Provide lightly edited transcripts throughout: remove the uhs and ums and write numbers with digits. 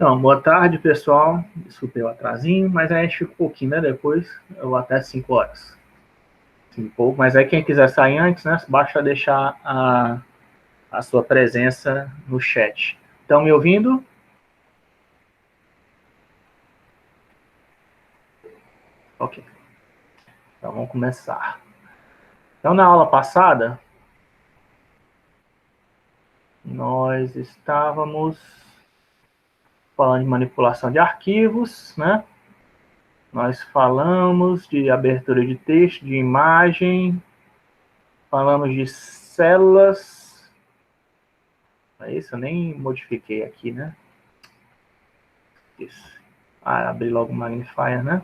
Então, boa tarde, pessoal. Desculpe o atrasinho, mas aí a gente fica um pouquinho, né? Depois, eu vou até 5 horas. Um pouco, mas aí quem quiser sair antes, né? Basta deixar a sua presença no chat. Estão me ouvindo? Ok. Então, vamos começar. Então, na aula passada, nós estávamos falando de manipulação de arquivos, né? Nós falamos de abertura de texto, de imagem, falamos de células. É isso, eu nem modifiquei aqui, né? Isso. Abri logo o Magnifier, né?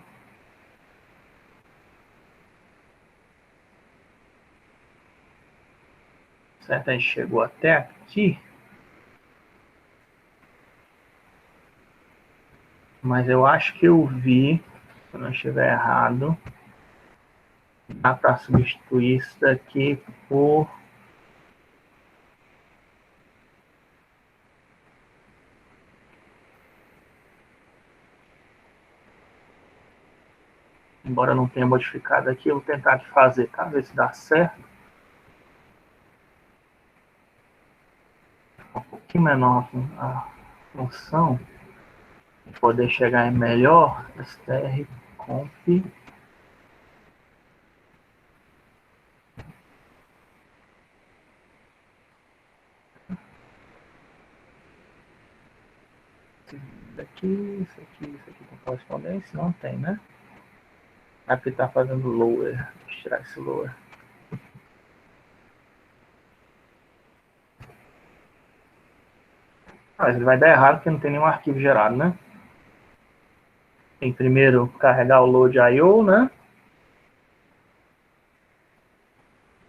Certo? A gente chegou até aqui. Mas eu acho que eu vi, se eu não estiver errado, dá para substituir isso daqui por... Embora eu não tenha modificado aqui, eu vou tentar fazer, tá? Ver se dá certo. Um pouquinho menor a função. Para poder chegar em melhor, strconf. Isso aqui com correspondência? Não tem, né? É porque está fazendo lower. Deixa eu tirar esse lower. Mas ele vai dar errado porque não tem nenhum arquivo gerado, né? Tem primeiro carregar o load IO, né?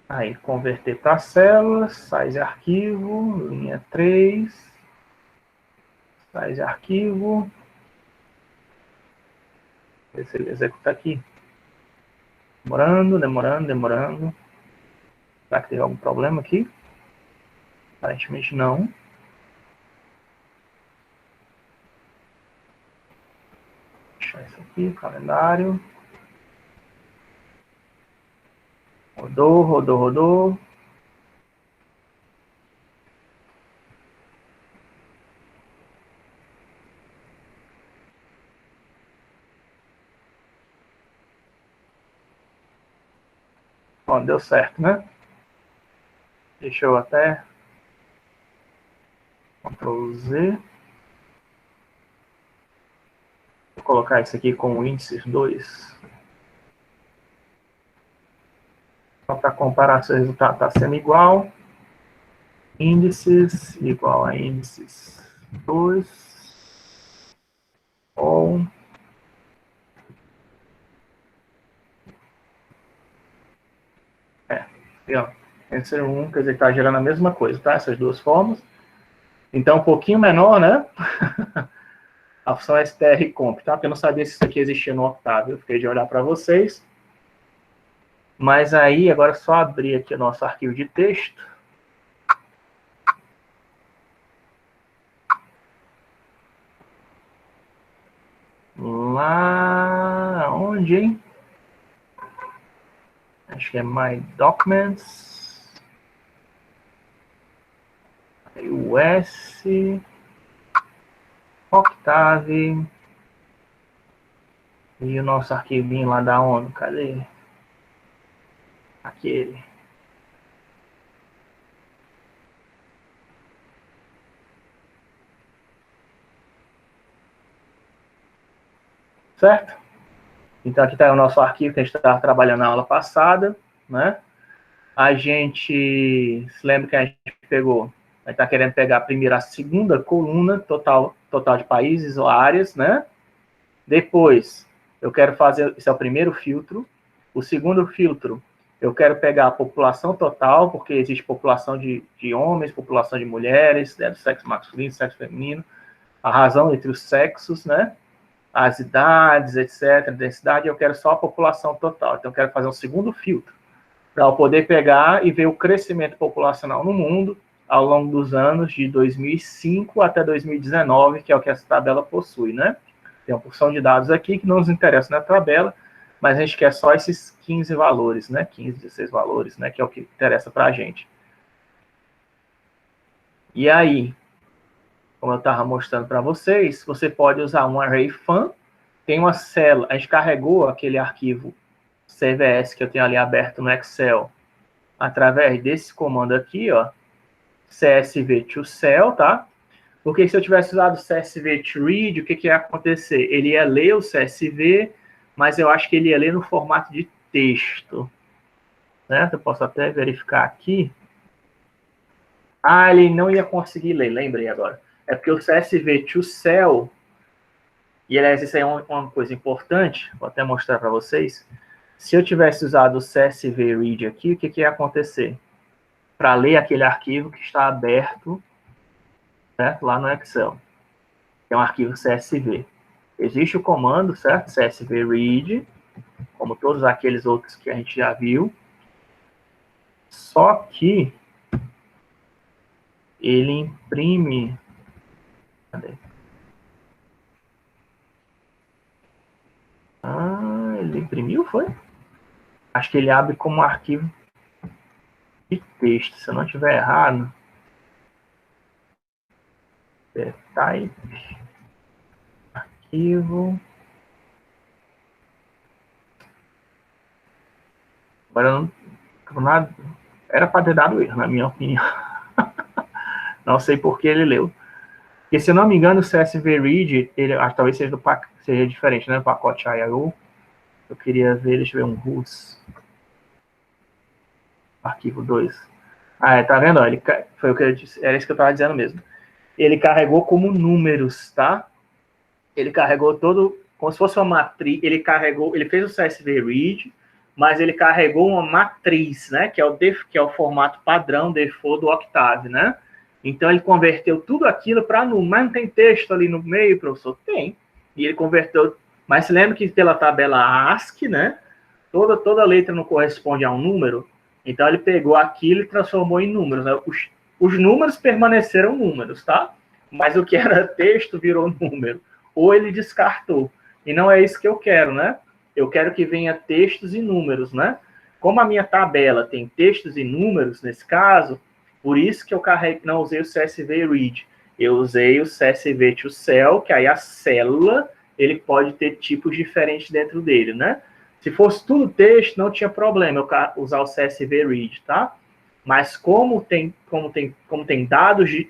Aí converter para células, size arquivo, linha 3, size arquivo. Ver se ele executa aqui. Demorando. Será que teve algum problema aqui? Aparentemente não. Deixar isso aqui, calendário. Rodou. Bom, deu certo, né? Deixa eu até Ctrl Z. Vou colocar isso aqui como índice 2. Só para comparar se o resultado está sendo igual. Índices igual a índices 2. Ou aqui, ó. Answer 1, quer dizer que está gerando a mesma coisa, tá? Essas duas formas. Então, um pouquinho menor, né? A função strcomp, tá? Porque eu não sabia se isso aqui existia no Octave. Eu fiquei de olhar para vocês. Mas aí, agora é só abrir aqui o nosso arquivo de texto. Lá onde, hein? Acho que é My Documents. Aí o S. Octave. E o nosso arquivinho lá da ONU. Cadê? Aquele. Certo? Então, aqui está o nosso arquivo que a gente estava trabalhando na aula passada, né? A gente se lembra que a gente pegou, a gente está querendo pegar primeiro a segunda coluna, total de países ou áreas, né? Depois, eu quero fazer, esse é o primeiro filtro. O segundo filtro, eu quero pegar a população total, porque existe população de homens, população de mulheres, né, do sexo masculino, sexo feminino, a razão entre os sexos, né? As idades, etc., densidade, eu quero só a população total. Então, eu quero fazer um segundo filtro, para eu poder pegar e ver o crescimento populacional no mundo, ao longo dos anos de 2005 até 2019, que é o que essa tabela possui, né? Tem uma porção de dados aqui que não nos interessa na tabela, mas a gente quer só esses 15 valores, né? 15, 16 valores, né? Que é o que interessa para a gente. E aí, como eu estava mostrando para vocês, você pode usar um array fun, tem uma célula, a gente carregou aquele arquivo CVS que eu tenho ali aberto no Excel, através desse comando aqui, ó, csv to cell, tá? Porque se eu tivesse usado csv to read, o que ia acontecer? Ele ia ler o CSV, mas eu acho que ele ia ler no formato de texto. Certo? Eu posso até verificar aqui. Ah, ele não ia conseguir ler, lembrei agora. É porque o CSV to cell, e aliás, isso aí é uma coisa importante, vou até mostrar para vocês. Se eu tivesse usado o CSV read aqui, o que ia acontecer? Para ler aquele arquivo que está aberto, certo? Lá no Excel. É um arquivo CSV. Existe o comando, certo? CSV read, como todos aqueles outros que a gente já viu. Só que ele imprime... Cadê? Ah, ele imprimiu, foi? Acho que ele abre como arquivo de texto, se eu não estiver errado. Type, arquivo. Agora não, nada, era para ter dado erro, na minha opinião. Não sei por que ele leu. Porque, se eu não me engano, o CSV Read, ele, acho que talvez seja diferente, né? Do pacote IIO. Eu queria ver, deixa eu ver um RUS. Arquivo 2. Ah, tá vendo? Ele, foi o que eu disse, era isso que eu estava dizendo mesmo. Ele carregou como números, tá? Ele carregou todo, como se fosse uma matriz, ele fez o CSV Read, mas ele carregou uma matriz, né? Que é o formato padrão default do Octave, né? Então, ele converteu tudo aquilo para número. Mas não tem texto ali no meio, professor? Tem. E ele converteu... Mas se lembra que pela tabela ASCII, né? Toda letra não corresponde a um número. Então, ele pegou aquilo e transformou em números. Né? Os números permaneceram números, tá? Mas o que era texto virou número. Ou ele descartou. E não é isso que eu quero, né? Eu quero que venha textos e números, né? Como a minha tabela tem textos e números, nesse caso... Por isso que eu não usei o CSV Read. Eu usei o CSV to cell, que aí a célula ele pode ter tipos diferentes dentro dele, né? Se fosse tudo texto, não tinha problema eu usar o CSV Read, tá? Mas como tem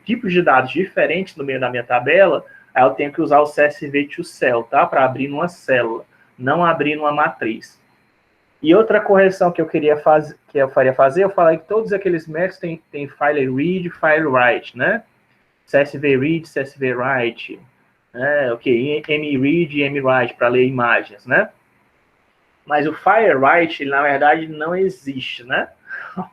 tipos de dados diferentes no meio da minha tabela, aí eu tenho que usar o CSV to cell, tá? Para abrir numa célula, não abrir numa matriz. E outra correção que eu queria fazer, eu falei que todos aqueles métodos tem file read, file write, né? CSV read, CSV write, né? Ok, mread e mwrite para ler imagens, né? Mas o file write, na verdade, não existe, né?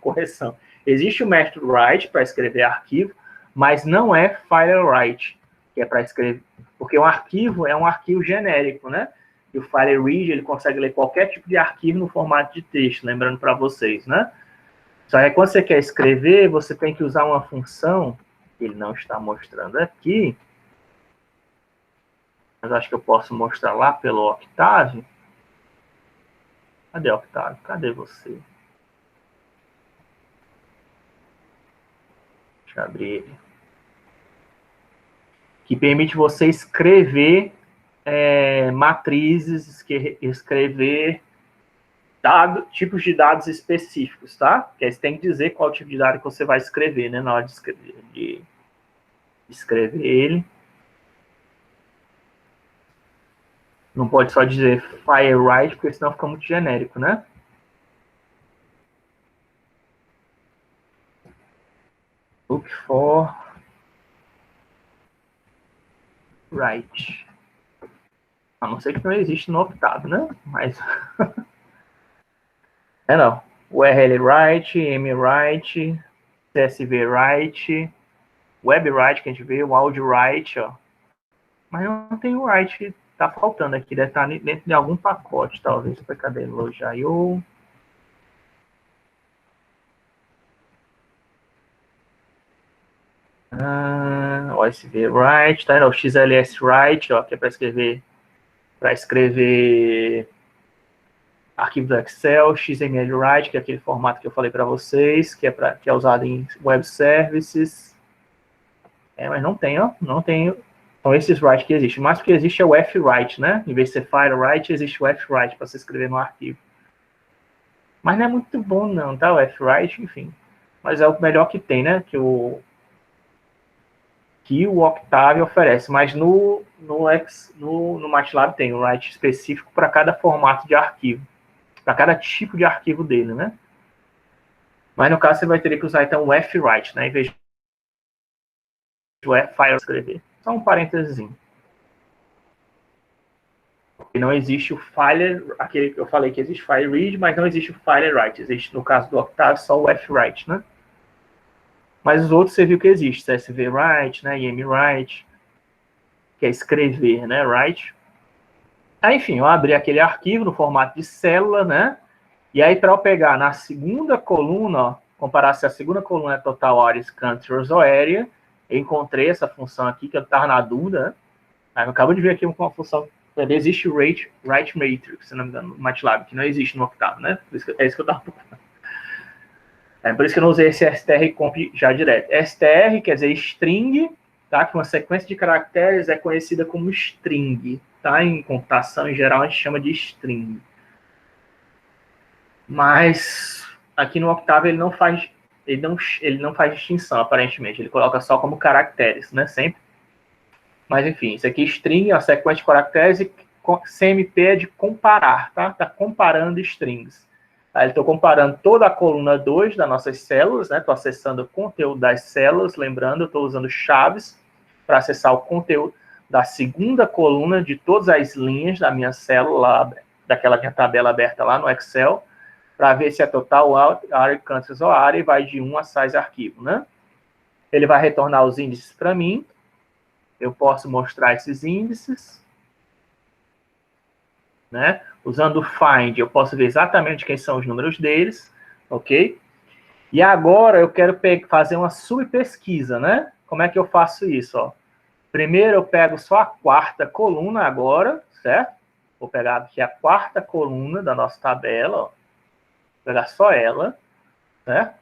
Correção. Existe o método write para escrever arquivo, mas não é file write, que é para escrever, porque um arquivo é um arquivo genérico, né? E o file read, ele consegue ler qualquer tipo de arquivo no formato de texto, lembrando para vocês, né? Só que quando você quer escrever, você tem que usar uma função, que ele não está mostrando aqui, mas acho que eu posso mostrar lá pelo Octave. Cadê o Octave? Cadê você? Deixa eu abrir ele. Que permite você escrever matrizes, escrever tipos de dados específicos, tá? Porque aí você tem que dizer qual tipo de dado que você vai escrever, né? Na hora de escrever ele. Não pode só dizer FileWrite, porque senão fica muito genérico, né? Look for write. A não ser que não existe no Octave, né? Mas... não. URL write, mwrite, CSV write, web write, que a gente vê, o audio write, ó. Mas não tem o write, tá faltando aqui, deve estar dentro de algum pacote, talvez. Cadê? Log.io. OSV write, tá? O XLS write, ó, que é para escrever arquivo do Excel, XML write, que é aquele formato que eu falei para vocês, que é usado em web services. Mas não tem, ó, não tem. Então esses write que existem. Mas o que existe é o F-write, né? Em vez de ser file write, existe o F-write para você escrever no arquivo. Mas não é muito bom não, tá? O F-write, enfim. Mas é o melhor que tem, né? Que o Octave oferece. Mas no MATLAB tem um write específico para cada formato de arquivo. Para cada tipo de arquivo dele, né? Mas no caso você vai ter que usar então o F-write, né? Em vez do F-file escrever. Só um parênteses. E não existe o file, aquele que eu falei que existe file read, mas não existe o file write. Existe, no caso do Octave, só o F-write, né? Mas os outros você viu que existe, CSV write, né? IM write, que é escrever, né? Write. Aí, enfim, eu abri aquele arquivo no formato de célula, né? E aí, para eu pegar na segunda coluna, ó, comparar se a segunda coluna é total hours, countries ou area, eu encontrei essa função aqui, que eu estava na dúvida, né? Aí eu acabo de ver aqui uma função. Existe o write matrix, se não me engano, no MATLAB, que não existe no Octave, né? É isso que eu estava procurando. Por isso que eu não usei esse strcomp já direto. str quer dizer string, tá? Que uma sequência de caracteres é conhecida como string, tá? Em computação, em geral, a gente chama de string. Mas aqui no Octave ele não faz distinção, aparentemente. Ele coloca só como caracteres, né? Sempre. Mas, enfim, isso aqui string é uma sequência de caracteres e CMP é de comparar, tá? Está comparando strings. Aí estou comparando toda a coluna 2 das nossas células, né? Estou acessando o conteúdo das células, lembrando, eu estou usando chaves para acessar o conteúdo da segunda coluna de todas as linhas da minha célula, daquela minha tabela aberta lá no Excel, para ver se é total, área, countries ou área, e vai de 1 a size arquivo, né? Ele vai retornar os índices para mim. Eu posso mostrar esses índices, né? Usando o find, eu posso ver exatamente quem são os números deles, ok? E agora eu quero fazer uma subpesquisa, né? Como é que eu faço isso? Ó? Primeiro eu pego só a quarta coluna agora, certo? Vou pegar aqui a quarta coluna da nossa tabela, ó. Vou pegar só ela, certo?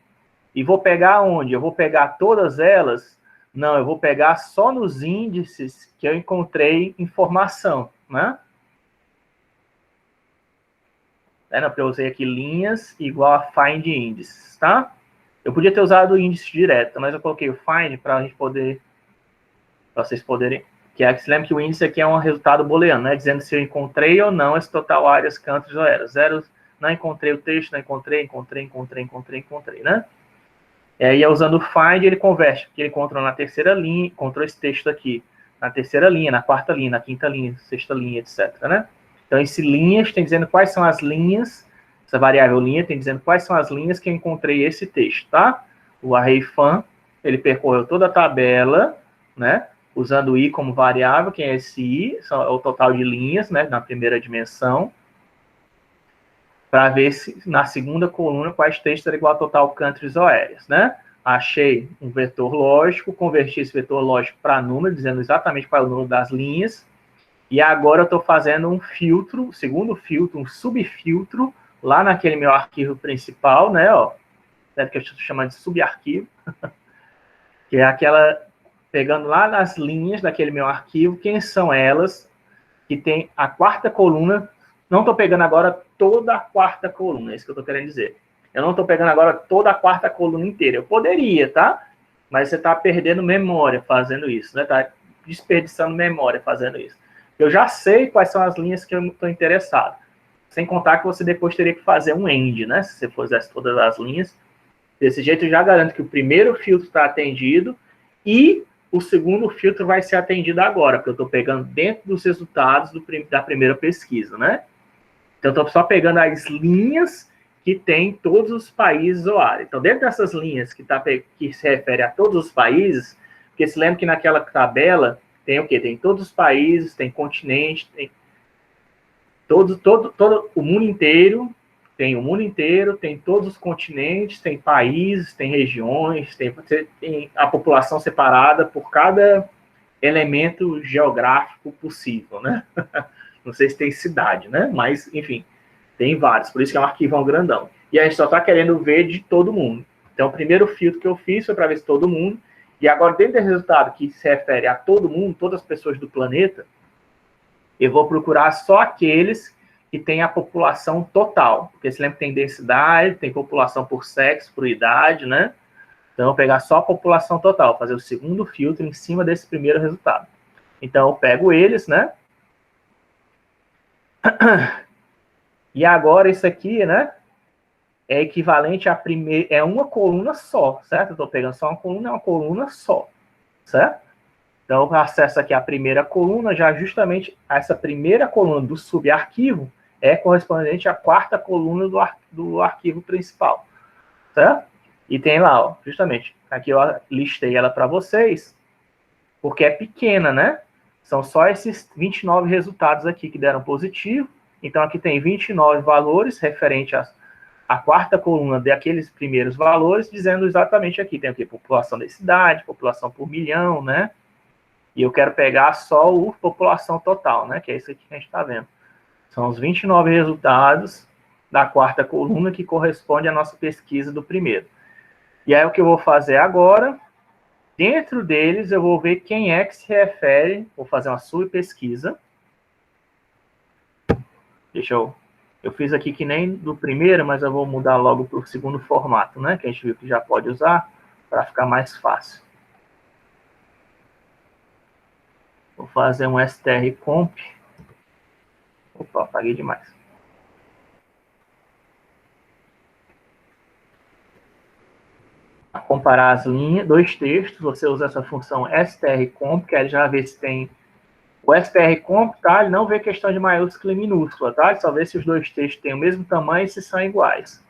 E vou pegar onde? Eu vou pegar todas elas? Não, eu vou pegar só nos índices que eu encontrei informação, né? Eu usei aqui linhas igual a find índices, tá? Eu podia ter usado o índice direto, mas eu coloquei o find para a gente poder, para vocês poderem, se lembra que o índice aqui é um resultado booleano, né? Dizendo se eu encontrei ou não esse total áreas, countries ou era. Zero, não encontrei o texto, não encontrei, né? E aí, usando o find, ele converte, porque ele encontrou na terceira linha, encontrou esse texto aqui, na terceira linha, na quarta linha, na quinta linha, sexta linha, etc, né? Então, esse linhas tem dizendo quais são as linhas, essa variável linha tem dizendo quais são as linhas que eu encontrei esse texto, tá? O array fun, ele percorreu toda a tabela, né? Usando o i como variável, quem é esse i? É o total de linhas, né? Na primeira dimensão, para ver se na segunda coluna quais textos era igual a total countries ou areas, né? Achei um vetor lógico, converti esse vetor lógico para número, dizendo exatamente qual é o número das linhas, e agora eu estou fazendo um filtro, segundo filtro, um subfiltro, lá naquele meu arquivo principal, né, ó, que eu estou chamando de subarquivo, que é aquela, pegando lá nas linhas daquele meu arquivo, quem são elas, que tem a quarta coluna, não estou pegando agora toda a quarta coluna, é isso que eu estou querendo dizer. Eu não estou pegando agora toda a quarta coluna inteira, eu poderia, tá? Mas você está perdendo memória fazendo isso, né? Está desperdiçando memória fazendo isso. Eu já sei quais são as linhas que eu estou interessado. Sem contar que você depois teria que fazer um end, né? Se você fizesse todas as linhas. Desse jeito, eu já garanto que o primeiro filtro está atendido e o segundo filtro vai ser atendido agora, porque eu estou pegando dentro dos resultados da primeira pesquisa, né? Então, eu estou só pegando as linhas que tem todos os países ou área. Então, dentro dessas linhas que se refere a todos os países, porque se lembra que naquela tabela tem o quê? Tem todos os países, tem continente, tem todo o mundo inteiro, tem o mundo inteiro, tem todos os continentes, tem países, tem regiões, tem a população separada por cada elemento geográfico possível, né? Não sei se tem cidade, né? Mas, enfim, tem vários. Por isso que é um arquivão grandão. E a gente só está querendo ver de todo mundo. Então, o primeiro filtro que eu fiz foi para ver se todo mundo. E agora, dentro desse resultado que se refere a todo mundo, todas as pessoas do planeta, eu vou procurar só aqueles que têm a população total. Porque você lembra que tem densidade, tem população por sexo, por idade, né? Então, eu vou pegar só a população total, fazer o segundo filtro em cima desse primeiro resultado. Então, eu pego eles, né? E agora, isso aqui, né? É equivalente a primeira... É uma coluna só, certo? Eu estou pegando só uma coluna só, certo? Então, eu acesso aqui a primeira coluna, já justamente essa primeira coluna do subarquivo é correspondente à quarta coluna do arquivo principal, certo? E tem lá, ó, justamente, aqui eu listei ela para vocês, porque é pequena, né? São só esses 29 resultados aqui que deram positivo. Então, aqui tem 29 valores referente à quarta coluna daqueles primeiros valores, dizendo exatamente aqui, tem aqui população da cidade, população por milhão, né? E eu quero pegar só a população total, né? Que é isso aqui que a gente está vendo. São os 29 resultados da quarta coluna que corresponde à nossa pesquisa do primeiro. E aí o que eu vou fazer agora, dentro deles eu vou ver quem é que se refere, vou fazer uma subpesquisa. Eu fiz aqui que nem do primeiro, mas eu vou mudar logo para o segundo formato, né? Que a gente viu que já pode usar para ficar mais fácil. Vou fazer um strcomp. Opa, apaguei demais. Para comparar as linhas, dois textos, você usa essa função strcomp, que ele já vê se tem... O strcomp, tá? Ele não vê questão de maiúscula e minúscula, tá? Ele só vê se os dois textos têm o mesmo tamanho e se são iguais.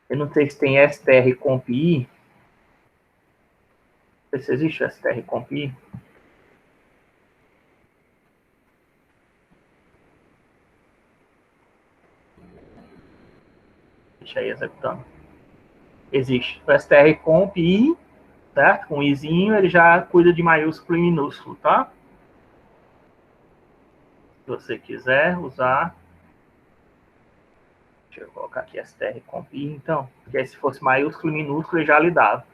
Eu não sei se tem strcompi. Não sei se existe strcompi. Deixa aí executando. Existe. O strcompi, certo? Com izinho, ele já cuida de maiúsculo e minúsculo, tá? Se você quiser usar... Deixa eu colocar aqui strcompi, então. Porque aí, se fosse maiúsculo e minúsculo, ele já lhe dava.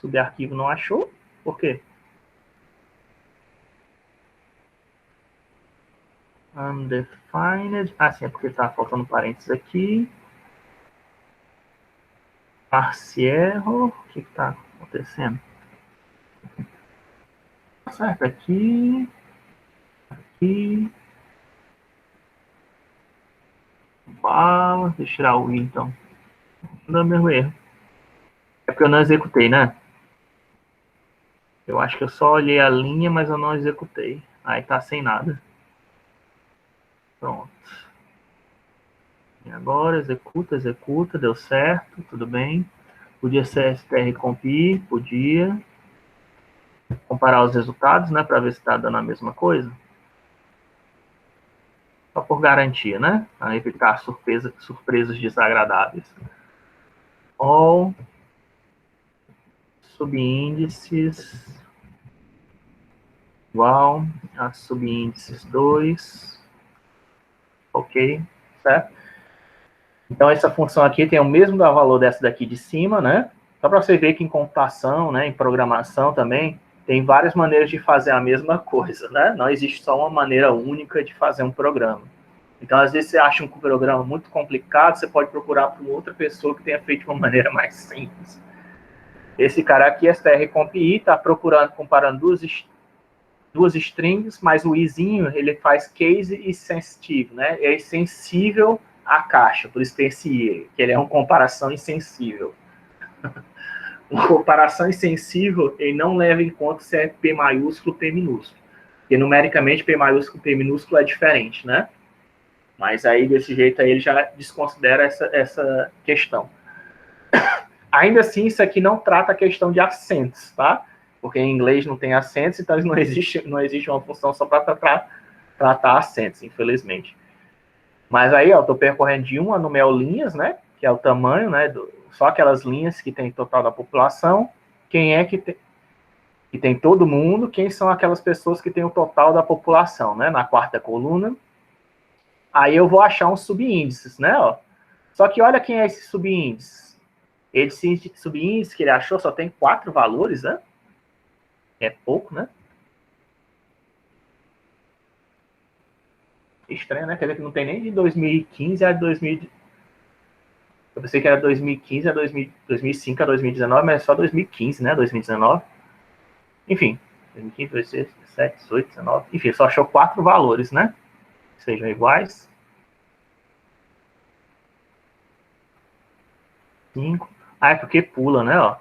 Subarquivo não achou? Por quê? Undefined. Ah, sim, é porque está faltando parênteses aqui. Parcierro. O que está acontecendo? Certo, aqui. Aqui. Bala. Deixa eu tirar o i, então. Não é o mesmo erro. É porque eu não executei, né? Eu acho que eu só olhei a linha, mas eu não executei. Aí tá sem nada. Pronto. E agora, executa, deu certo, tudo bem. Podia ser strcompi, podia. Comparar os resultados, né, para ver se está dando a mesma coisa. Só por garantia, né? Para evitar surpresas desagradáveis. All subíndices igual a subíndices 2. Ok, certo? Então, essa função aqui tem o mesmo valor dessa daqui de cima, né? Só para você ver que em computação, né, em programação também, tem várias maneiras de fazer a mesma coisa, né? Não existe só uma maneira única de fazer um programa. Então, às vezes, você acha um programa muito complicado, você pode procurar por outra pessoa que tenha feito de uma maneira mais simples. Esse cara aqui, strcompi, está procurando, comparando duas strings, mas o izinho, ele faz case e sensitive, né? É sensível à caixa, por isso tem esse i, que ele é uma comparação insensível. Uma comparação insensível, ele não leva em conta se é P maiúsculo ou P minúsculo. Porque, numericamente, P maiúsculo e P minúsculo é diferente, né? Mas aí, desse jeito, aí, ele já desconsidera essa questão. Ainda assim, isso aqui não trata a questão de acentos, tá? porque em inglês não tem acentos, então não existe uma função só para tratar acentos, infelizmente. Mas aí, ó, eu estou percorrendo de 1 a número linhas, né? Que é o tamanho, né? Só aquelas linhas que tem total da população. Quem é que tem todo mundo? Quem são aquelas pessoas que tem o total da população, né? Na quarta coluna. Aí eu vou achar uns subíndices, né? Ó. Só que olha quem é esse subíndice. Esse subíndice que ele achou só tem 4 valores, né? É pouco, né? Estranho, né? Quer dizer que não tem nem de 2015 a 2000. Eu pensei que era 2015 a 2005 a 2019, mas é só 2015, né? 2019. Enfim, 2015, 2016, 2017, 18, 19. Enfim, só achou 4 valores, né? Que sejam iguais. 5. Ah, é porque pula, né? Ó.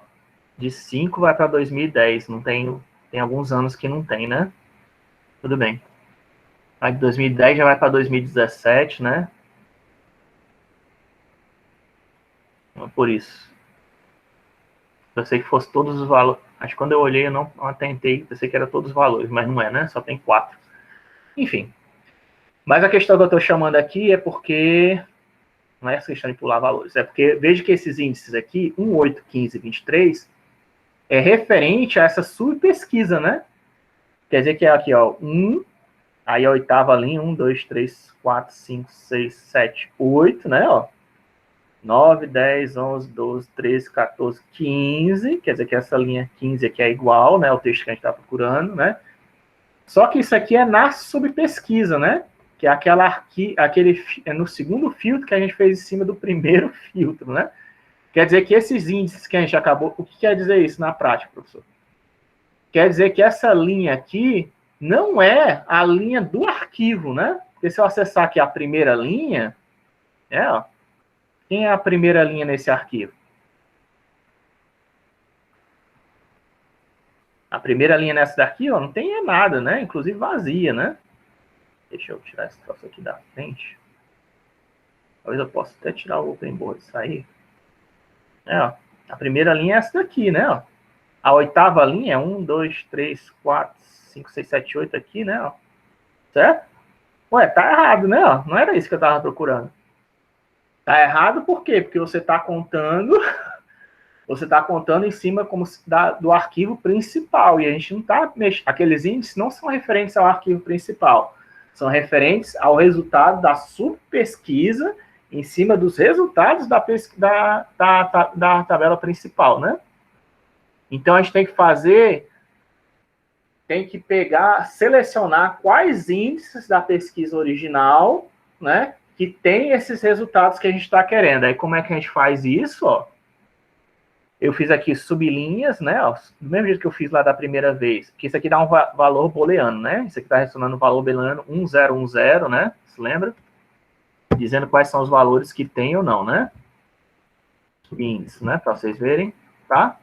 De 5 vai para 2010. Não tem alguns anos que não tem, né? Tudo bem. Aí de 2010 já vai para 2017, né? Por isso. Eu sei que fosse todos os valores. Acho que quando eu olhei, eu não atentei. Pensei que era todos os valores, mas não é, né? Só tem 4. Enfim. Mas a questão que eu estou chamando aqui é porque não é essa questão de pular valores, é porque veja que esses índices aqui, 1, 8, 15, 23, é referente a essa subpesquisa, né? Quer dizer que é aqui, ó, 1, aí a oitava linha, 1, 2, 3, 4, 5, 6, 7, 8, né? Ó, 9, 10, 11, 12, 13, 14, 15, quer dizer que essa linha 15 aqui é igual, né? O texto que a gente está procurando, né? Só que isso aqui é na subpesquisa, né? Que é aquele é no segundo filtro que a gente fez em cima do primeiro filtro, né? Quer dizer que esses índices que a gente acabou... O que quer dizer isso na prática, professor? Quer dizer que essa linha aqui não é a linha do arquivo, né? Porque se eu acessar aqui a primeira linha, ó, quem é a primeira linha nesse arquivo? A primeira linha nessa daqui, ó, não tem nada, né? Inclusive vazia, né? Deixa eu tirar esse troço aqui da frente. Talvez eu possa até tirar o open board e sair. Ó, a primeira linha é essa daqui, né? Ó. A oitava linha é 1, 2, 3, 4, 5, 6, 7, 8 aqui, né? Ó. Certo? Ué, tá errado, né? Ó. Não era isso que eu tava procurando. Tá errado por quê? Porque você tá contando... Você está contando em cima como do arquivo principal. E a gente não está mexendo... Aqueles índices não são referentes ao arquivo principal. São referentes ao resultado da subpesquisa em cima dos resultados da tabela principal, né? Então, a gente tem que selecionar quais índices da pesquisa original, né, que tem esses resultados que a gente está querendo. Aí, como é que a gente faz isso? Ó? Eu fiz aqui sublinhas, né, ó, do mesmo jeito que eu fiz lá da primeira vez, que isso aqui dá um valor booleano, né? Isso aqui está ressonando um valor booleano 1010, né? Se lembra? Dizendo quais são os valores que tem ou não, né? Índice, né? Para vocês verem, tá?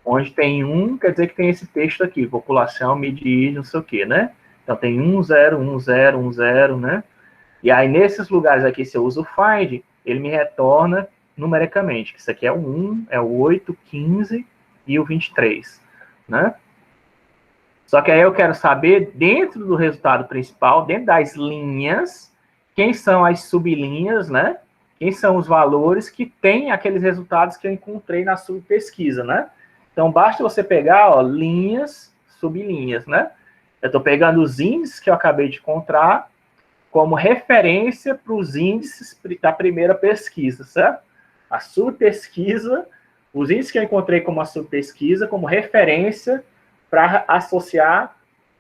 Onde tem 1, quer dizer que tem esse texto aqui, população, medir, não sei o quê, né? Então tem 10, 10, 10, né? E aí, nesses lugares aqui, se eu uso o find, ele me retorna numericamente, que isso aqui é o 1, é o 8, 15 e o 23, né? Só que aí eu quero saber, dentro do resultado principal, dentro das linhas, quem são as sublinhas, né? Quem são os valores que têm aqueles resultados que eu encontrei na subpesquisa, né? Então, basta você pegar, ó, linhas, sublinhas, né? Eu estou pegando os índices que eu acabei de encontrar como referência para os índices da primeira pesquisa, certo? A subpesquisa, os índices que eu encontrei como a subpesquisa, como referência para associar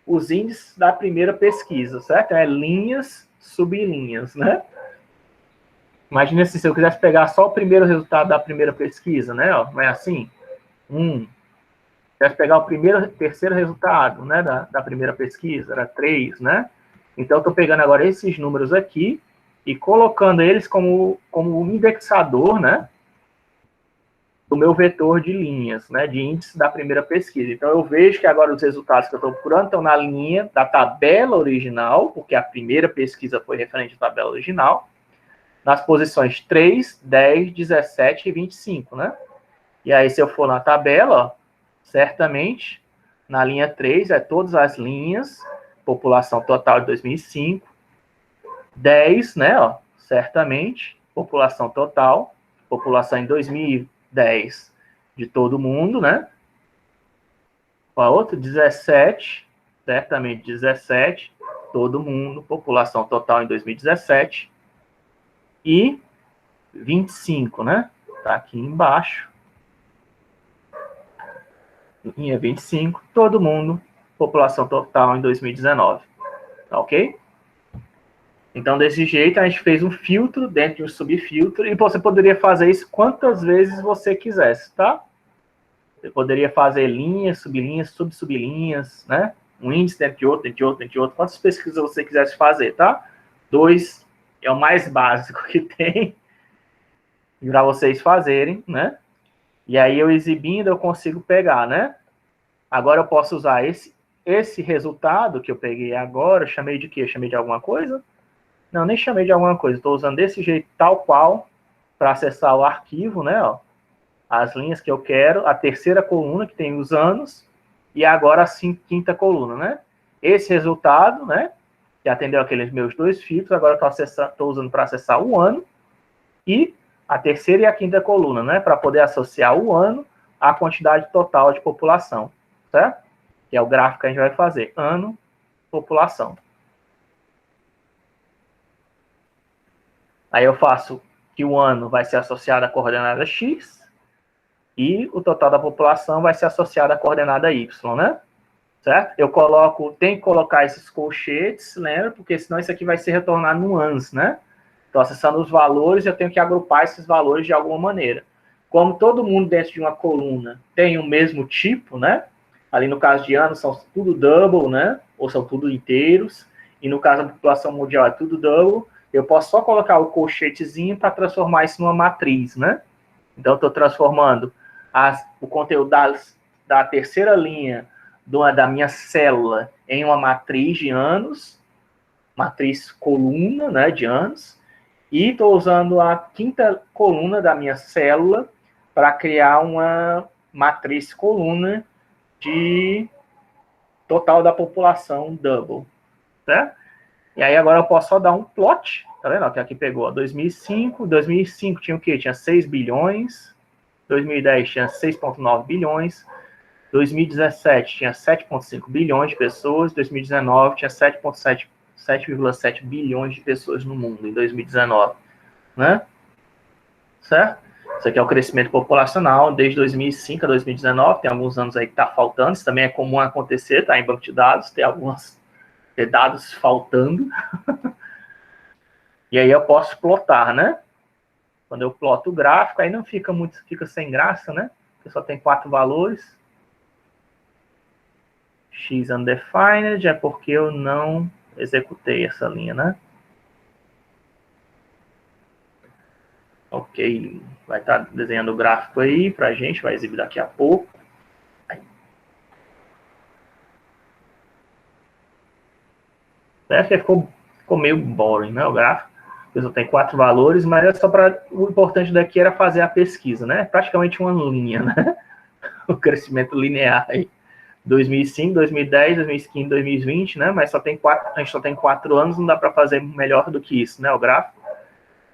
os índices da primeira pesquisa, certo? É linhas, sublinhas, né? Imagina se eu quisesse pegar só o primeiro resultado da primeira pesquisa, né? Ó, não é assim? Quisesse pegar o terceiro resultado, né, da primeira pesquisa, era 3, né? Então, eu estou pegando agora esses números aqui e colocando eles como um indexador, né, do meu vetor de linhas, né, de índice da primeira pesquisa. Então, eu vejo que agora os resultados que eu estou procurando estão na linha da tabela original, porque a primeira pesquisa foi referente à tabela original, nas posições 3, 10, 17 e 25, né? E aí, se eu for na tabela, ó, certamente Na linha 3 é todas as linhas, população total de 2005. 10, né, ó, certamente, população total, população em 2010 de todo mundo, né? Qual a outra? 17, certamente 17, todo mundo, população total em 2017. E 25, né? Tá aqui embaixo. Linha 25, todo mundo, população total em 2019. Tá ok? Então, desse jeito, a gente fez um filtro dentro de um subfiltro e você poderia fazer isso quantas vezes você quisesse, tá? Você poderia fazer linhas, sublinhas, sublinhas, né? Um índice dentro de outro, dentro de outro, dentro de outro. Quantas pesquisas você quisesse fazer, tá? 2 é o mais básico que tem para vocês fazerem, né? E aí, eu exibindo, eu consigo pegar, né? Agora, eu posso usar esse resultado que eu peguei agora, eu chamei de quê? Eu chamei de alguma coisa? Não, nem chamei de alguma coisa. Estou usando desse jeito, tal qual, para acessar o arquivo, né? Ó, as linhas que eu quero, a terceira coluna, que tem os anos, e agora a quinta coluna, né? Esse resultado, né? Que atendeu aqueles meus 2 filtros, agora estou usando para acessar o ano, e a terceira e a quinta coluna, né? Para poder associar o ano à quantidade total de população, certo? Que é o gráfico que a gente vai fazer. Ano, população. Aí eu faço que o ano vai ser associado à coordenada X e o total da população vai ser associado à coordenada Y, né? Certo? Tem que colocar esses colchetes, lembra? Porque senão isso aqui vai ser retornado no ANS, né? Então, acessando os valores, eu tenho que agrupar esses valores de alguma maneira. Como todo mundo dentro de uma coluna tem o mesmo tipo, né? Ali no caso de ano são tudo double, né? Ou são tudo inteiros. E no caso da população mundial é tudo double. Eu posso só colocar o colchetezinho para transformar isso numa matriz, né? Então, eu estou transformando o conteúdo da terceira linha da minha célula em uma matriz de anos, matriz coluna, né, de anos, e estou usando a quinta coluna da minha célula para criar uma matriz coluna de total da população double, certo? E aí agora eu posso só dar um plot, tá vendo? Que aqui pegou 2005 tinha o quê? Tinha 6 bilhões, 2010 tinha 6,9 bilhões, 2017 tinha 7,5 bilhões de pessoas, 2019 tinha 7,7 bilhões de pessoas no mundo em 2019, né? Certo? Isso aqui é o crescimento populacional desde 2005 a 2019, tem alguns anos aí que está faltando, isso também é comum acontecer, tá? Em banco de dados, ter dados faltando. E aí eu posso plotar, né? Quando eu ploto o gráfico, aí não fica sem graça, né? Porque só tem 4 valores. X undefined é porque eu não executei essa linha, né? Ok, vai estar desenhando o gráfico aí pra gente, vai exibir daqui a pouco. Ficou meio boring, né, o gráfico. Eu só tem 4 valores, mas é só para o importante daqui era fazer a pesquisa, né? Praticamente uma linha, né? O crescimento linear aí. 2005, 2010, 2015, 2020, né? Mas a gente só tem 4 anos, não dá para fazer melhor do que isso, né? O gráfico.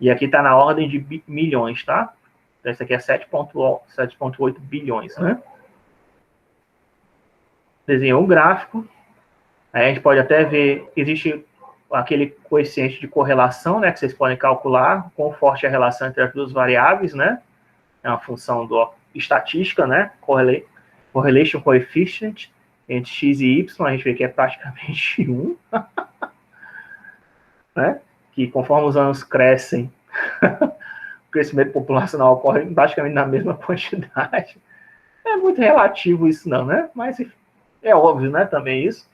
E aqui está na ordem de milhões, tá? Então, isso aqui é 7,8 bilhões, né? Desenhou um gráfico. Aí a gente pode até ver, existe aquele coeficiente de correlação, né? Que vocês podem calcular quão forte é a relação entre as duas variáveis, né? É uma função estatística, né? Correlation coefficient entre x e y, a gente vê que é praticamente 1, né? Que conforme os anos crescem, o crescimento populacional ocorre praticamente na mesma quantidade. É muito relativo isso não, né? Mas é óbvio, né, também isso.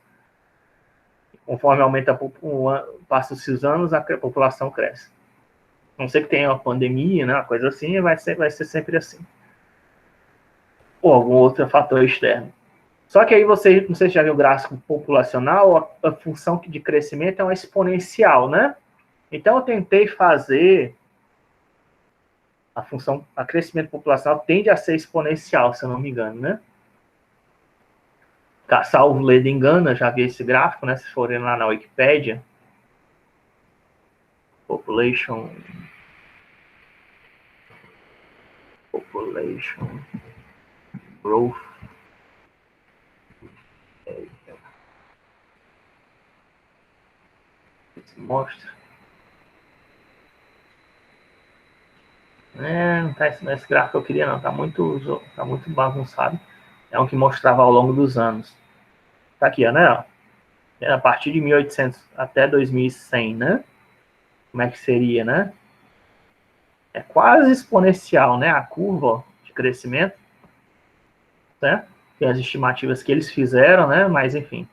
Conforme aumenta passa-se os anos, a população cresce. A não ser que tenha uma pandemia, né, uma coisa assim, vai ser sempre assim. Ou algum outro fator externo. Só que aí não sei se já viu o gráfico populacional, a função de crescimento é uma exponencial, né? Então eu tentei fazer a crescimento populacional tende a ser exponencial, se eu não me engano, né? salvo ledo engano, já vi esse gráfico, né? Se forem lá na Wikipédia, population growth. Mostra. Não tá esse gráfico que eu queria, não. Tá muito bagunçado. É um que mostrava ao longo dos anos. Tá aqui, ó, né? A partir de 1800 até 2100, né? Como é que seria, né? É quase exponencial, né? A curva de crescimento, né? Tem as estimativas que eles fizeram, né? Mas, enfim.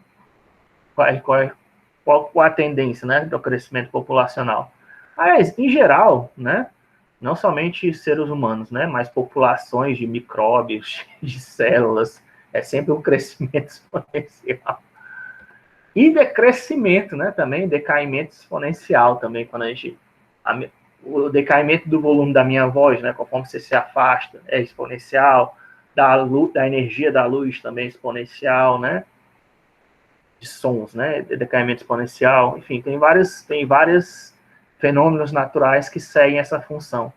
Qual a tendência, né? Do crescimento populacional? Aliás, em geral, né? Não somente seres humanos, né? Mas populações de micróbios, de células. É sempre um crescimento exponencial. E decrescimento, né? Também, decaimento exponencial também, quando o decaimento do volume da minha voz, né? Conforme você se afasta, é exponencial. Da energia da luz também é exponencial, né? De sons, né? Decaimento exponencial. Enfim, tem vários fenômenos naturais que seguem essa função.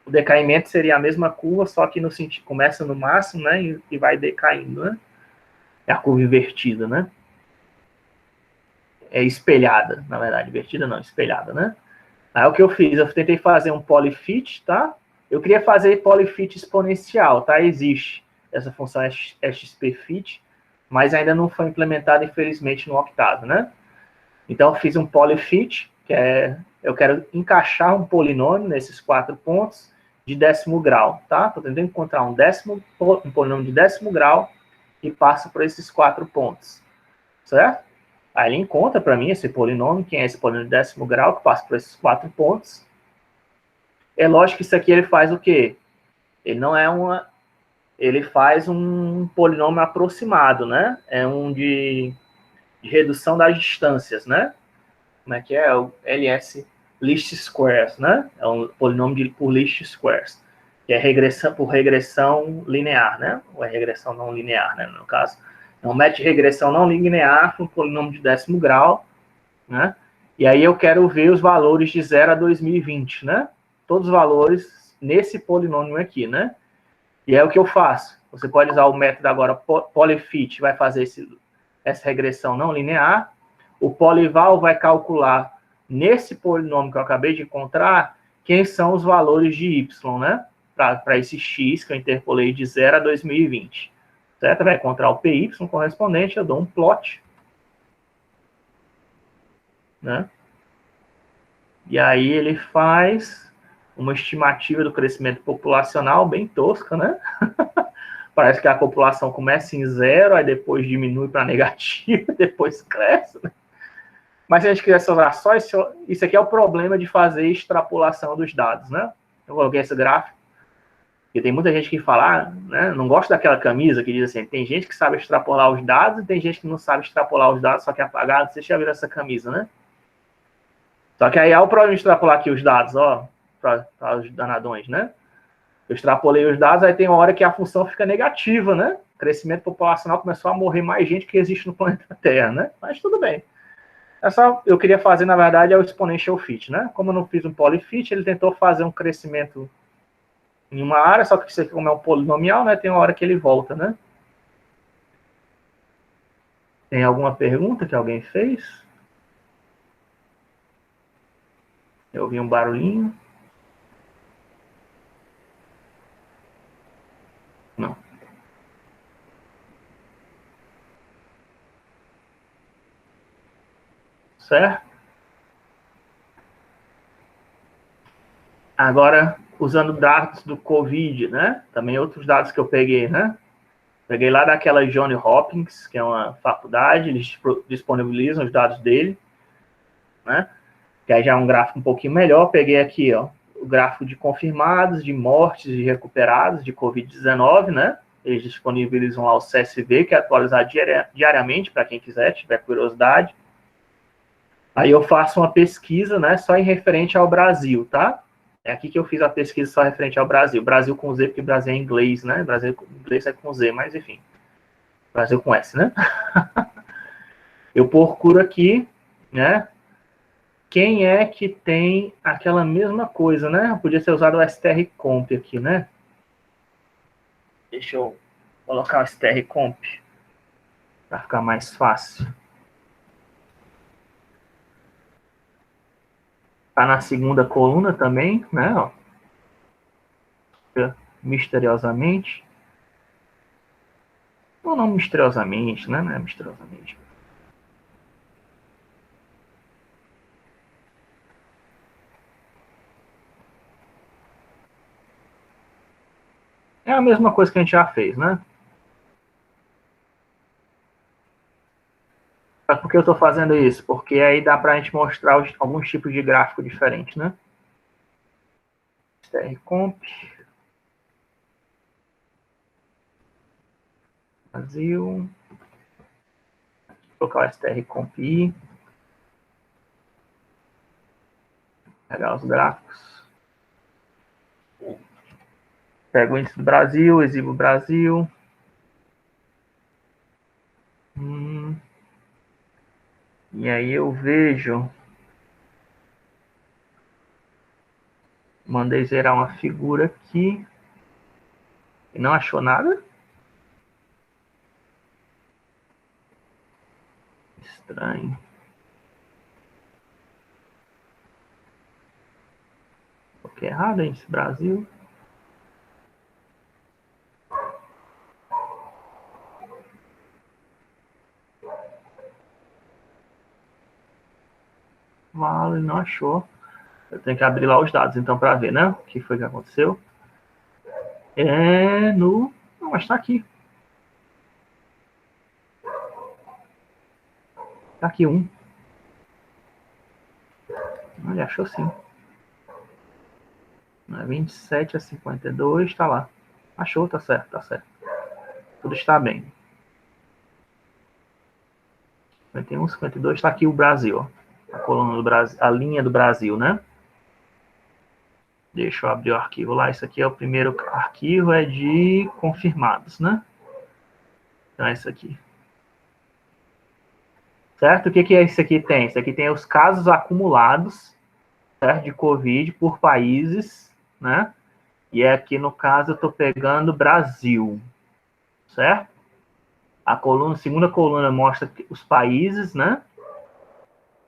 O decaimento seria a mesma curva, só que no sentido começa no máximo, né? E vai decaindo, né? É a curva invertida, né? É espelhada, na verdade, invertida não, espelhada, né? Aí o que eu fiz? Eu tentei fazer um polyfit, tá? Eu queria fazer polyfit exponencial, tá? Existe essa função XPFit, mas ainda não foi implementada, infelizmente, no Octave, né? Então, eu fiz um polyfit, que eu quero encaixar um polinômio nesses 4 pontos de 10º grau, tá? Estou tentando encontrar um polinômio de 10º grau e passo por esses 4 pontos, certo? Aí ele encontra para mim esse polinômio, que é esse polinômio de 10º grau, que passa por esses 4 pontos. É lógico que isso aqui ele faz o quê? Ele não é ele faz um polinômio aproximado, né? É um de redução das distâncias, né? Como é que é? O LS least squares, né? É um polinômio por least squares, que é regressão por regressão linear, né? Ou é regressão não linear, né? No caso, é um método de regressão não linear para um polinômio de 10º grau, né? E aí eu quero ver os valores de 0 a 2020, né? Todos os valores nesse polinômio aqui, né? E é o que eu faço. Você pode usar o método agora polyfit, vai fazer essa regressão não linear. O polyval vai calcular nesse polinômio que eu acabei de encontrar quem são os valores de y, né? Para esse x que eu interpolei de 0 a 2020. Certo? Vai encontrar o py correspondente, eu dou um plot, né? E aí ele faz uma estimativa do crescimento populacional bem tosca, né? Parece que a população começa em 0, aí depois diminui para negativo, depois cresce, né? Mas se a gente quiser usar só isso aqui é o problema de fazer extrapolação dos dados, né? Eu coloquei esse gráfico, porque tem muita gente que fala, né? Não gosta daquela camisa que diz assim, tem gente que sabe extrapolar os dados e tem gente que não sabe extrapolar os dados, só que é apagado. Vocês já viram essa camisa, né? Só que aí há o problema de extrapolar aqui os dados, ó, para os danadões, né? Eu extrapolei os dados, aí tem uma hora que a função fica negativa, né? O crescimento populacional começou a morrer mais gente que existe no planeta Terra, né? Mas tudo bem. Eu queria fazer, na verdade, é o exponential fit, né? Como eu não fiz um polyfit, ele tentou fazer um crescimento em uma área, só que isso aqui, como é um polinomial, né? Tem uma hora que ele volta, né? Tem alguma pergunta que alguém fez? Eu ouvi um barulhinho. Não. Certo? Agora, usando dados do Covid, né? Também outros dados que eu peguei, né? Peguei lá daquela Johns Hopkins, que é uma faculdade, eles disponibilizam os dados dele, né? Que aí já é um gráfico um pouquinho melhor. Peguei aqui, ó, o gráfico de confirmados, de mortes e recuperados de Covid-19, né? Eles disponibilizam lá o CSV, que é atualizado diariamente, para quem quiser, tiver curiosidade. Aí eu faço uma pesquisa, né, só em referente ao Brasil, tá? É aqui que eu fiz a pesquisa só referente ao Brasil. Brasil com Z, porque Brasil é inglês, né? Brasil em inglês é com Z, mas enfim. Brasil com S, né? Eu procuro aqui, né? Quem é que tem aquela mesma coisa, né? Podia ser usado o strcomp aqui, né? Deixa eu colocar o strcomp para ficar mais fácil. Tá na segunda coluna também, né? Ó. Misteriosamente. Ou não misteriosamente, né? Não é misteriosamente. É a mesma coisa que a gente já fez, né? Mas por que eu estou fazendo isso? Porque aí dá para a gente mostrar alguns tipos de gráfico diferentes, né? strcomp. Brasil. Vou colocar o strcomp. Pegar os gráficos. Pego o índice do Brasil, exibo o Brasil. E aí eu vejo. Mandei gerar uma figura aqui. E não achou nada? Estranho. Coloquei errado, índice Brasil. Vale, não achou. Eu tenho que abrir lá os dados, então, para ver, né? O que foi que aconteceu. É no... Não, mas está aqui. Está aqui um. Ele achou sim. 27 a 52, está lá. Achou, tá certo, tá certo. Tudo está bem. 51, 52, está aqui o Brasil. Ó. A coluna do Brasil, a linha do Brasil, né? Deixa eu abrir o arquivo lá. Isso aqui é o primeiro arquivo, é de confirmados, né? Então é isso aqui. Certo? O que é isso aqui tem? Isso aqui tem os casos acumulados, certo? De Covid por países, né? E aqui, no caso, eu estou pegando Brasil, certo? A coluna, segunda coluna mostra os países, né?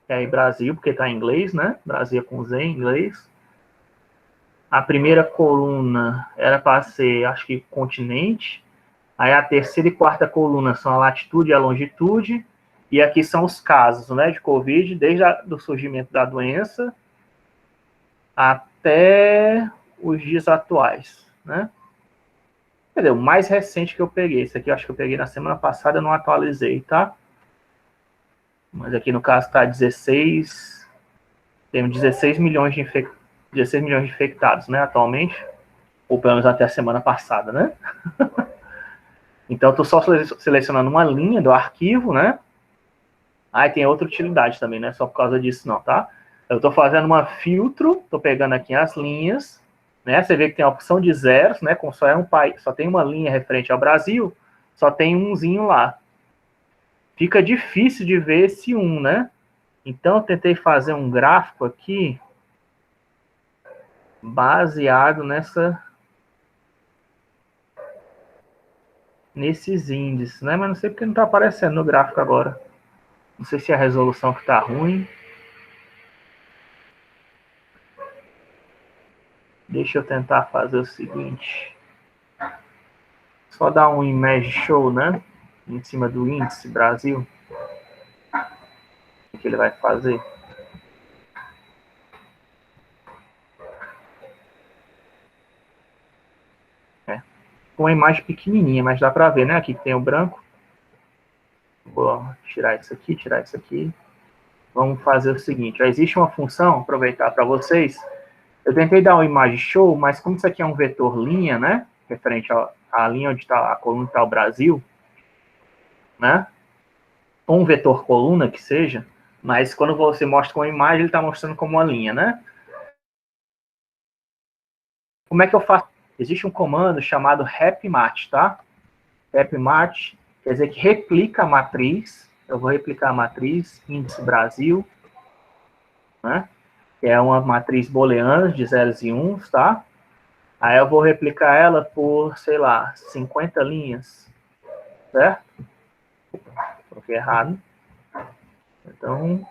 E aí Brasil, porque está em inglês, né? Brasil com Z em inglês. A primeira coluna era para ser, acho que, continente. Aí a terceira e quarta coluna são a latitude e a longitude. E aqui são os casos, né, de Covid, desde o surgimento da doença até os dias atuais, né? Quer dizer, o mais recente que eu peguei. Esse aqui eu acho que eu peguei na semana passada, eu não atualizei, tá? Mas aqui no caso está 16... Temos 16 milhões de 16 milhões de infectados, né, atualmente. Ou pelo menos até a semana passada, né? Então, eu estou só selecionando uma linha do arquivo, né? Aí tem outra utilidade também, não é só por causa disso não, tá? Eu estou fazendo uma filtro, estou pegando aqui as linhas, né? Você vê que tem a opção de zeros, né? Como só é um país, só tem uma linha referente ao Brasil, só tem umzinho lá. Fica difícil de ver esse né? Então, eu tentei fazer um gráfico aqui baseado nesses índices, né? Mas não sei porque não está aparecendo no gráfico agora. Não sei se é a resolução que está ruim. Deixa eu tentar fazer o seguinte. Só dar um image show, né? Em cima do índice Brasil. O que ele vai fazer? Com uma imagem pequenininha, mas dá para ver, né? Aqui tem o branco. Vou tirar isso aqui, tirar isso aqui. Vamos fazer o seguinte. Já existe uma função, aproveitar para vocês. Eu tentei dar uma imagem show, mas como isso aqui é um vetor linha, né? Referente à linha onde está a coluna, está o Brasil, né? Ou um vetor coluna que seja, mas quando você mostra com a imagem, ele está mostrando como uma linha, né? Como é que eu faço? Existe um comando chamado repmat, tá? Repmat, quer dizer que replica a matriz. Eu vou replicar a matriz índice Brasil, né? Que é uma matriz booleana de zeros e uns, tá? Aí eu vou replicar ela por, sei lá, 50 linhas, certo? Coloquei errado. Então,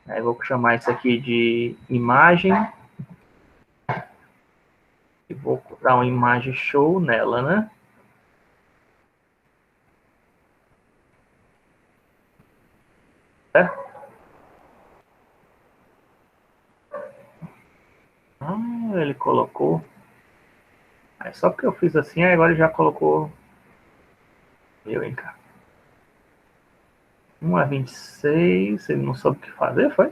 aí eu vou chamar isso aqui de imagem. E vou dar uma imagem show nela, né? Certo? Ele colocou. É só porque eu fiz assim, agora ele já colocou. Eu, hein, cara. 1 a 26, ele não soube o que fazer, foi?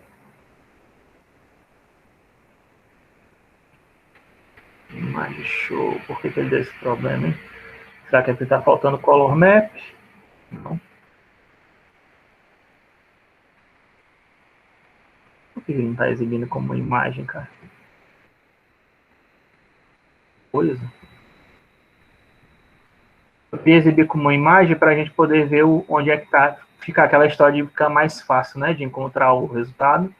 Imagem show. Por que ele deu esse problema, hein? Será que aqui tá faltando color map? Não. Por que ele não tá exibindo como imagem, cara? Coisa. Eu queria exibir como imagem para a gente poder ver onde é que tá, ficar aquela história de ficar mais fácil, né, de encontrar o resultado.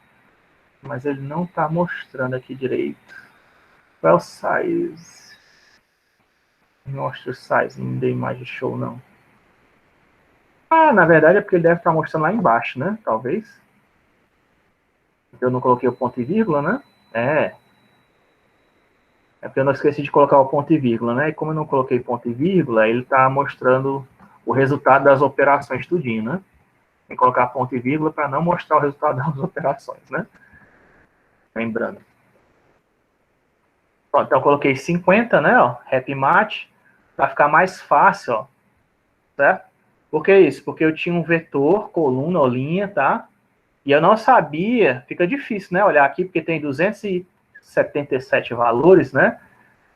Mas ele não está mostrando aqui direito. Qual é o size? Mostra o size, não dei imagem show, não. Ah, na verdade é porque ele deve estar mostrando lá embaixo, né? Talvez. Eu não coloquei o ponto e vírgula, né? É porque eu não esqueci de colocar o ponto e vírgula, né? E como eu não coloquei ponto e vírgula, ele está mostrando o resultado das operações tudinho, né? Tem que colocar ponto e vírgula para não mostrar o resultado das operações, né? Lembrando. Pronto, então eu coloquei 50, né? Ó, happy match, para ficar mais fácil, ó. Certo? Por que isso? Porque eu tinha um vetor, coluna ou linha, tá? E eu não sabia, fica difícil, né? Olhar aqui, porque tem 277 valores, né?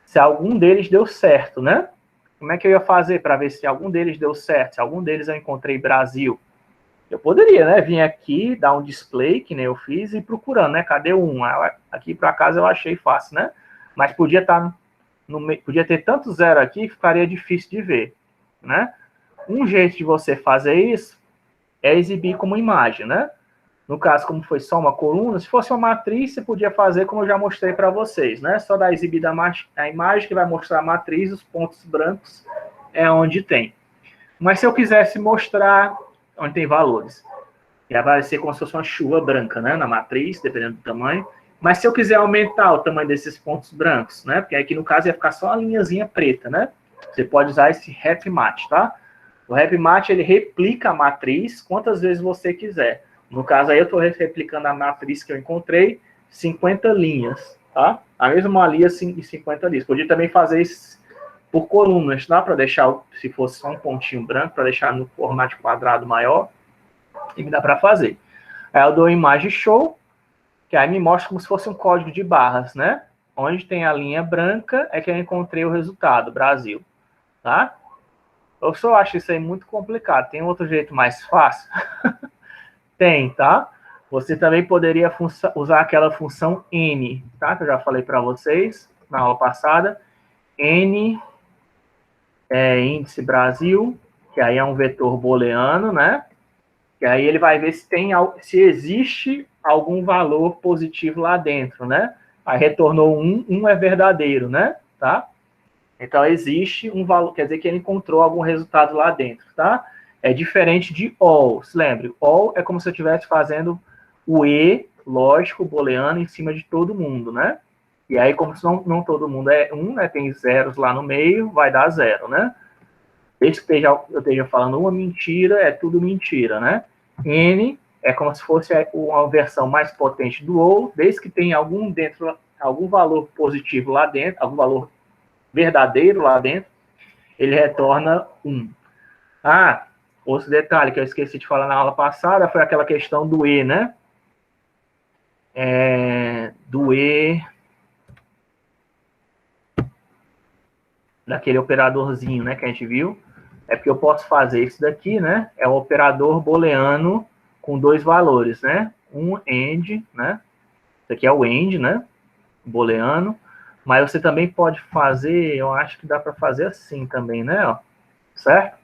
Se algum deles deu certo, né? Como é que eu ia fazer para ver se algum deles deu certo? Se algum deles eu encontrei Brasil? Eu poderia, né? Vir aqui, dar um display, que nem eu fiz, e procurando, né? Cadê o 1? Aqui, por acaso, eu achei fácil, né? Mas podia estar podia ter tanto zero aqui que ficaria difícil de ver, né? Um jeito de você fazer isso é exibir como imagem, né? No caso, como foi só uma coluna, se fosse uma matriz, você podia fazer como eu já mostrei para vocês, né? Só dar exibida a imagem que vai mostrar a matriz, os pontos brancos é onde tem. Mas se eu quisesse mostrar onde tem valores, já vai ser como se fosse uma chuva branca, né? Na matriz, dependendo do tamanho. Mas se eu quiser aumentar o tamanho desses pontos brancos, né? Porque aqui no caso ia ficar só uma linhazinha preta, né? Você pode usar esse Happy Match, tá? O Happy Match, ele replica a matriz quantas vezes você quiser. No caso aí, eu estou replicando a matriz que eu encontrei, 50 linhas, tá? A mesma linha em 50 linhas. Podia também fazer isso por colunas, tá? Para deixar, se fosse só um pontinho branco, para deixar no formato quadrado maior, e me dá para fazer. Aí eu dou imagem show, que aí me mostra como se fosse um código de barras, né? Onde tem a linha branca é que eu encontrei o resultado, Brasil, tá? Eu só acho isso aí muito complicado. Tem outro jeito mais fácil? Tem, tá? Você também poderia usar aquela função N, tá? Que eu já falei para vocês na aula passada. N é índice Brasil, que aí é um vetor booleano, né? Que aí ele vai ver se existe algum valor positivo lá dentro, né? Aí retornou 1 é verdadeiro, né? Tá? Então existe um valor, quer dizer que ele encontrou algum resultado lá dentro, tá? É diferente de all, se lembre, all é como se eu estivesse fazendo o E, lógico, booleano, em cima de todo mundo, né? E aí, como se não todo mundo é 1, né? Tem zeros lá no meio, vai dar 0, né? Desde que eu esteja falando uma mentira, é tudo mentira, né? N é como se fosse uma versão mais potente do ou, desde que tenha algum valor positivo lá dentro, algum valor verdadeiro lá dentro, ele retorna 1. Ah, outro detalhe que eu esqueci de falar na aula passada foi aquela questão do E, né? Do E, daquele operadorzinho, né, que a gente viu. É porque eu posso fazer isso daqui, né? É o operador booleano com 2 valores, né? Um AND, né? Isso aqui é o AND, né? Booleano. Mas você também pode fazer, eu acho que dá para fazer assim também, né? Ó, certo?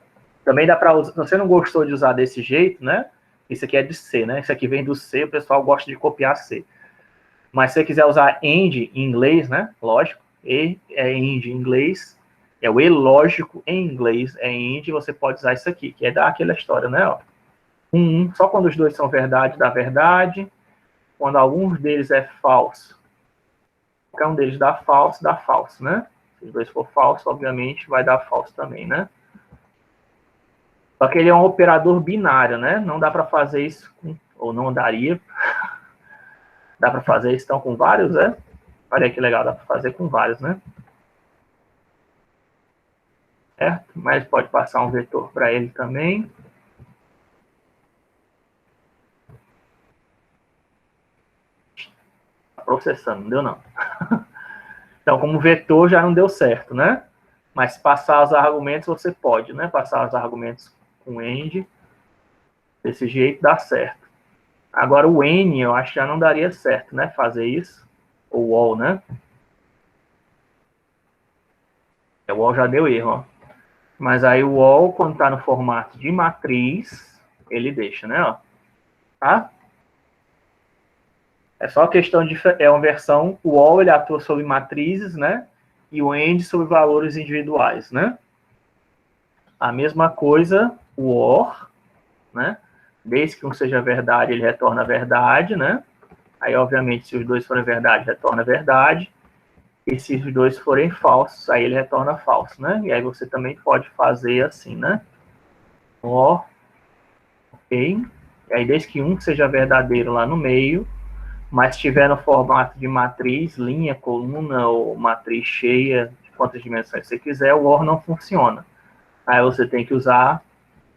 Também dá para usar, se você não gostou de usar desse jeito, né? Isso aqui é de C, né? Isso aqui vem do C, o pessoal gosta de copiar C. Mas se você quiser usar AND em inglês, né? Lógico, E é AND em inglês, é o E lógico em inglês, é AND, você pode usar isso aqui, que é dar aquela história, né? Ó. Só quando os dois são verdade, dá verdade. Quando alguns deles é falso, qualquer um deles dá falso, né? Se os dois for falso, obviamente, vai dar falso também, né? Só que ele é um operador binário, né? Não dá para fazer isso, ou não daria. Dá para fazer isso, então, com vários, né? Olha que legal, dá para fazer com vários, né? Certo? Mas pode passar um vetor para ele também. Tá processando, não deu não. Então, como vetor já não deu certo, né? Mas passar os argumentos você pode, né? Passar os argumentos com AND, desse jeito dá certo. Agora o N, eu acho que já não daria certo, né? Fazer isso. O wall, né? O wall já deu erro, ó. Mas aí o wall, quando está no formato de matriz, ele deixa, né? Ó. Tá? É só questão de... É uma versão... O wall, ele atua sobre matrizes, né? E o end sobre valores individuais, né? A mesma coisa, o or, né? Desde que um seja verdade, ele retorna a verdade, né? Aí, obviamente, se os dois forem verdade, retorna a verdade. E se os dois forem falsos, aí ele retorna falso, né? E aí você também pode fazer assim, né? Ó, ok. E aí, desde que um seja verdadeiro lá no meio, mas estiver no formato de matriz, linha, coluna ou matriz cheia, de quantas dimensões você quiser, o OR não funciona. Aí você tem que usar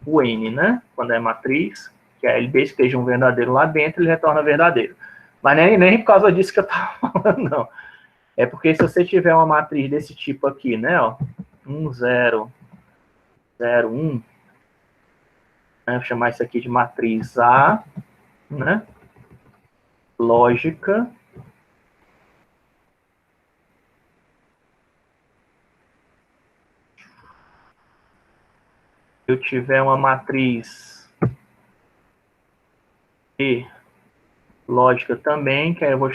o N, né? Quando é matriz, que aí desde que esteja um verdadeiro lá dentro, ele retorna verdadeiro. Mas nem por causa disso que eu estava falando, não. É porque se você tiver uma matriz desse tipo aqui, né, ó, 1, 0, 0, 1, né, vou chamar isso aqui de matriz A, né, lógica, se eu tiver uma matriz E, lógica também, que aí eu vou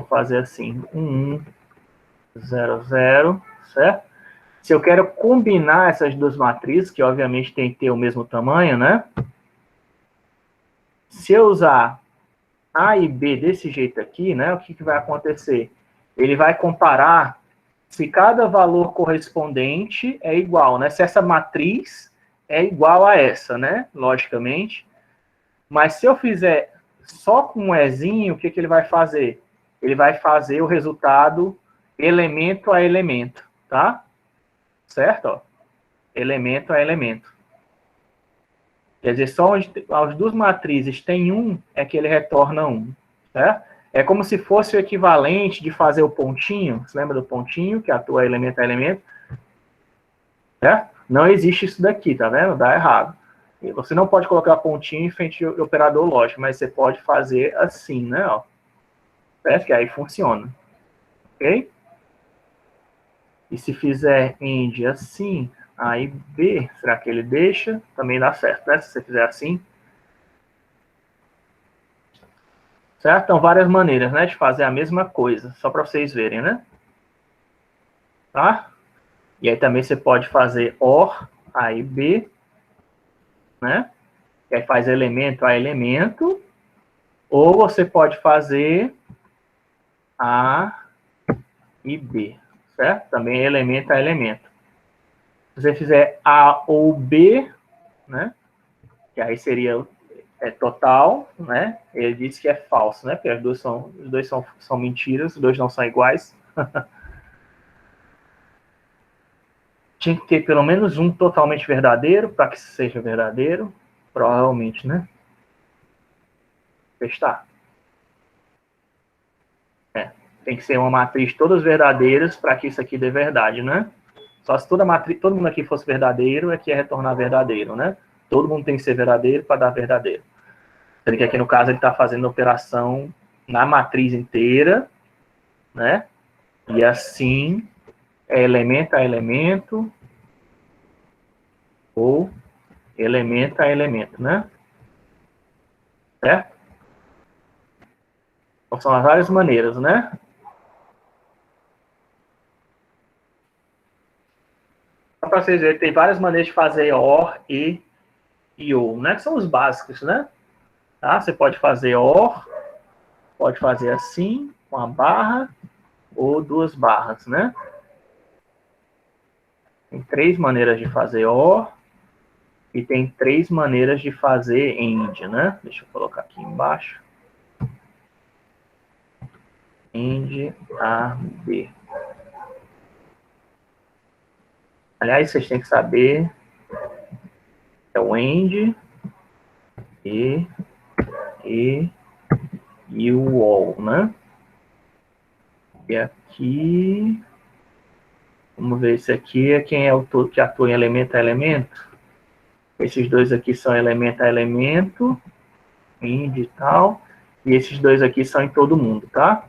fazer assim, 1, 0, 0, certo? Se eu quero combinar essas duas matrizes, que obviamente tem que ter o mesmo tamanho, né? Se eu usar A e B desse jeito aqui, né? O que vai acontecer? Ele vai comparar se cada valor correspondente é igual, né? Se essa matriz é igual a essa, né? Logicamente. Mas se eu fizer só com um Ezinho, o que ele vai fazer? Ele vai fazer o resultado elemento a elemento, tá? Certo? Ó. Elemento a elemento. Quer dizer, só onde as duas matrizes tem um, é que ele retorna um, certo? É como se fosse o equivalente de fazer o pontinho, você lembra do pontinho, que atua elemento a elemento? Certo? Não existe isso daqui, tá vendo? Dá errado. Você não pode colocar pontinho em frente ao operador lógico, mas você pode fazer assim, né? Ó. Certo? Que aí funciona. Ok? E se fizer end assim, aí B, será que ele deixa? Também dá certo, né? Se você fizer assim. Certo? Então, várias maneiras, né? De fazer a mesma coisa, só para vocês verem, né? Tá? E aí também você pode fazer OR, A e B, né? Que aí faz elemento a elemento. Ou você pode fazer A e B, certo? Também é elemento a elemento. Se você fizer A ou B, né? Que aí seria total, né? Ele disse que é falso, né? Porque os dois são mentiras, os dois não são iguais. Tinha que ter pelo menos um totalmente verdadeiro para que seja verdadeiro. Provavelmente, né? Testar. Tem que ser uma matriz todas verdadeiras para que isso aqui dê verdade, né? Só se toda matriz, todo mundo aqui fosse verdadeiro, é que ia retornar verdadeiro, né? Todo mundo tem que ser verdadeiro para dar verdadeiro. Sendo que aqui no caso ele está fazendo a operação na matriz inteira, né? E assim é elemento a elemento ou elemento a elemento, né? Certo? Então, são as várias maneiras, né? Para vocês verem, tem várias maneiras de fazer OR e OR, né? Que são os básicos, né? Tá? Você pode fazer OR, pode fazer assim, com a barra, ou duas barras, né? Tem 3 maneiras de fazer OR, e tem 3 maneiras de fazer AND, né? Deixa eu colocar aqui embaixo. AND, A, B. Aliás, vocês têm que saber, é o AND, e o OR, né? E aqui, vamos ver, esse aqui é quem é o todo que atua em elemento a elemento. Esses dois aqui são elemento a elemento, AND e tal. E esses dois aqui são em todo mundo, tá?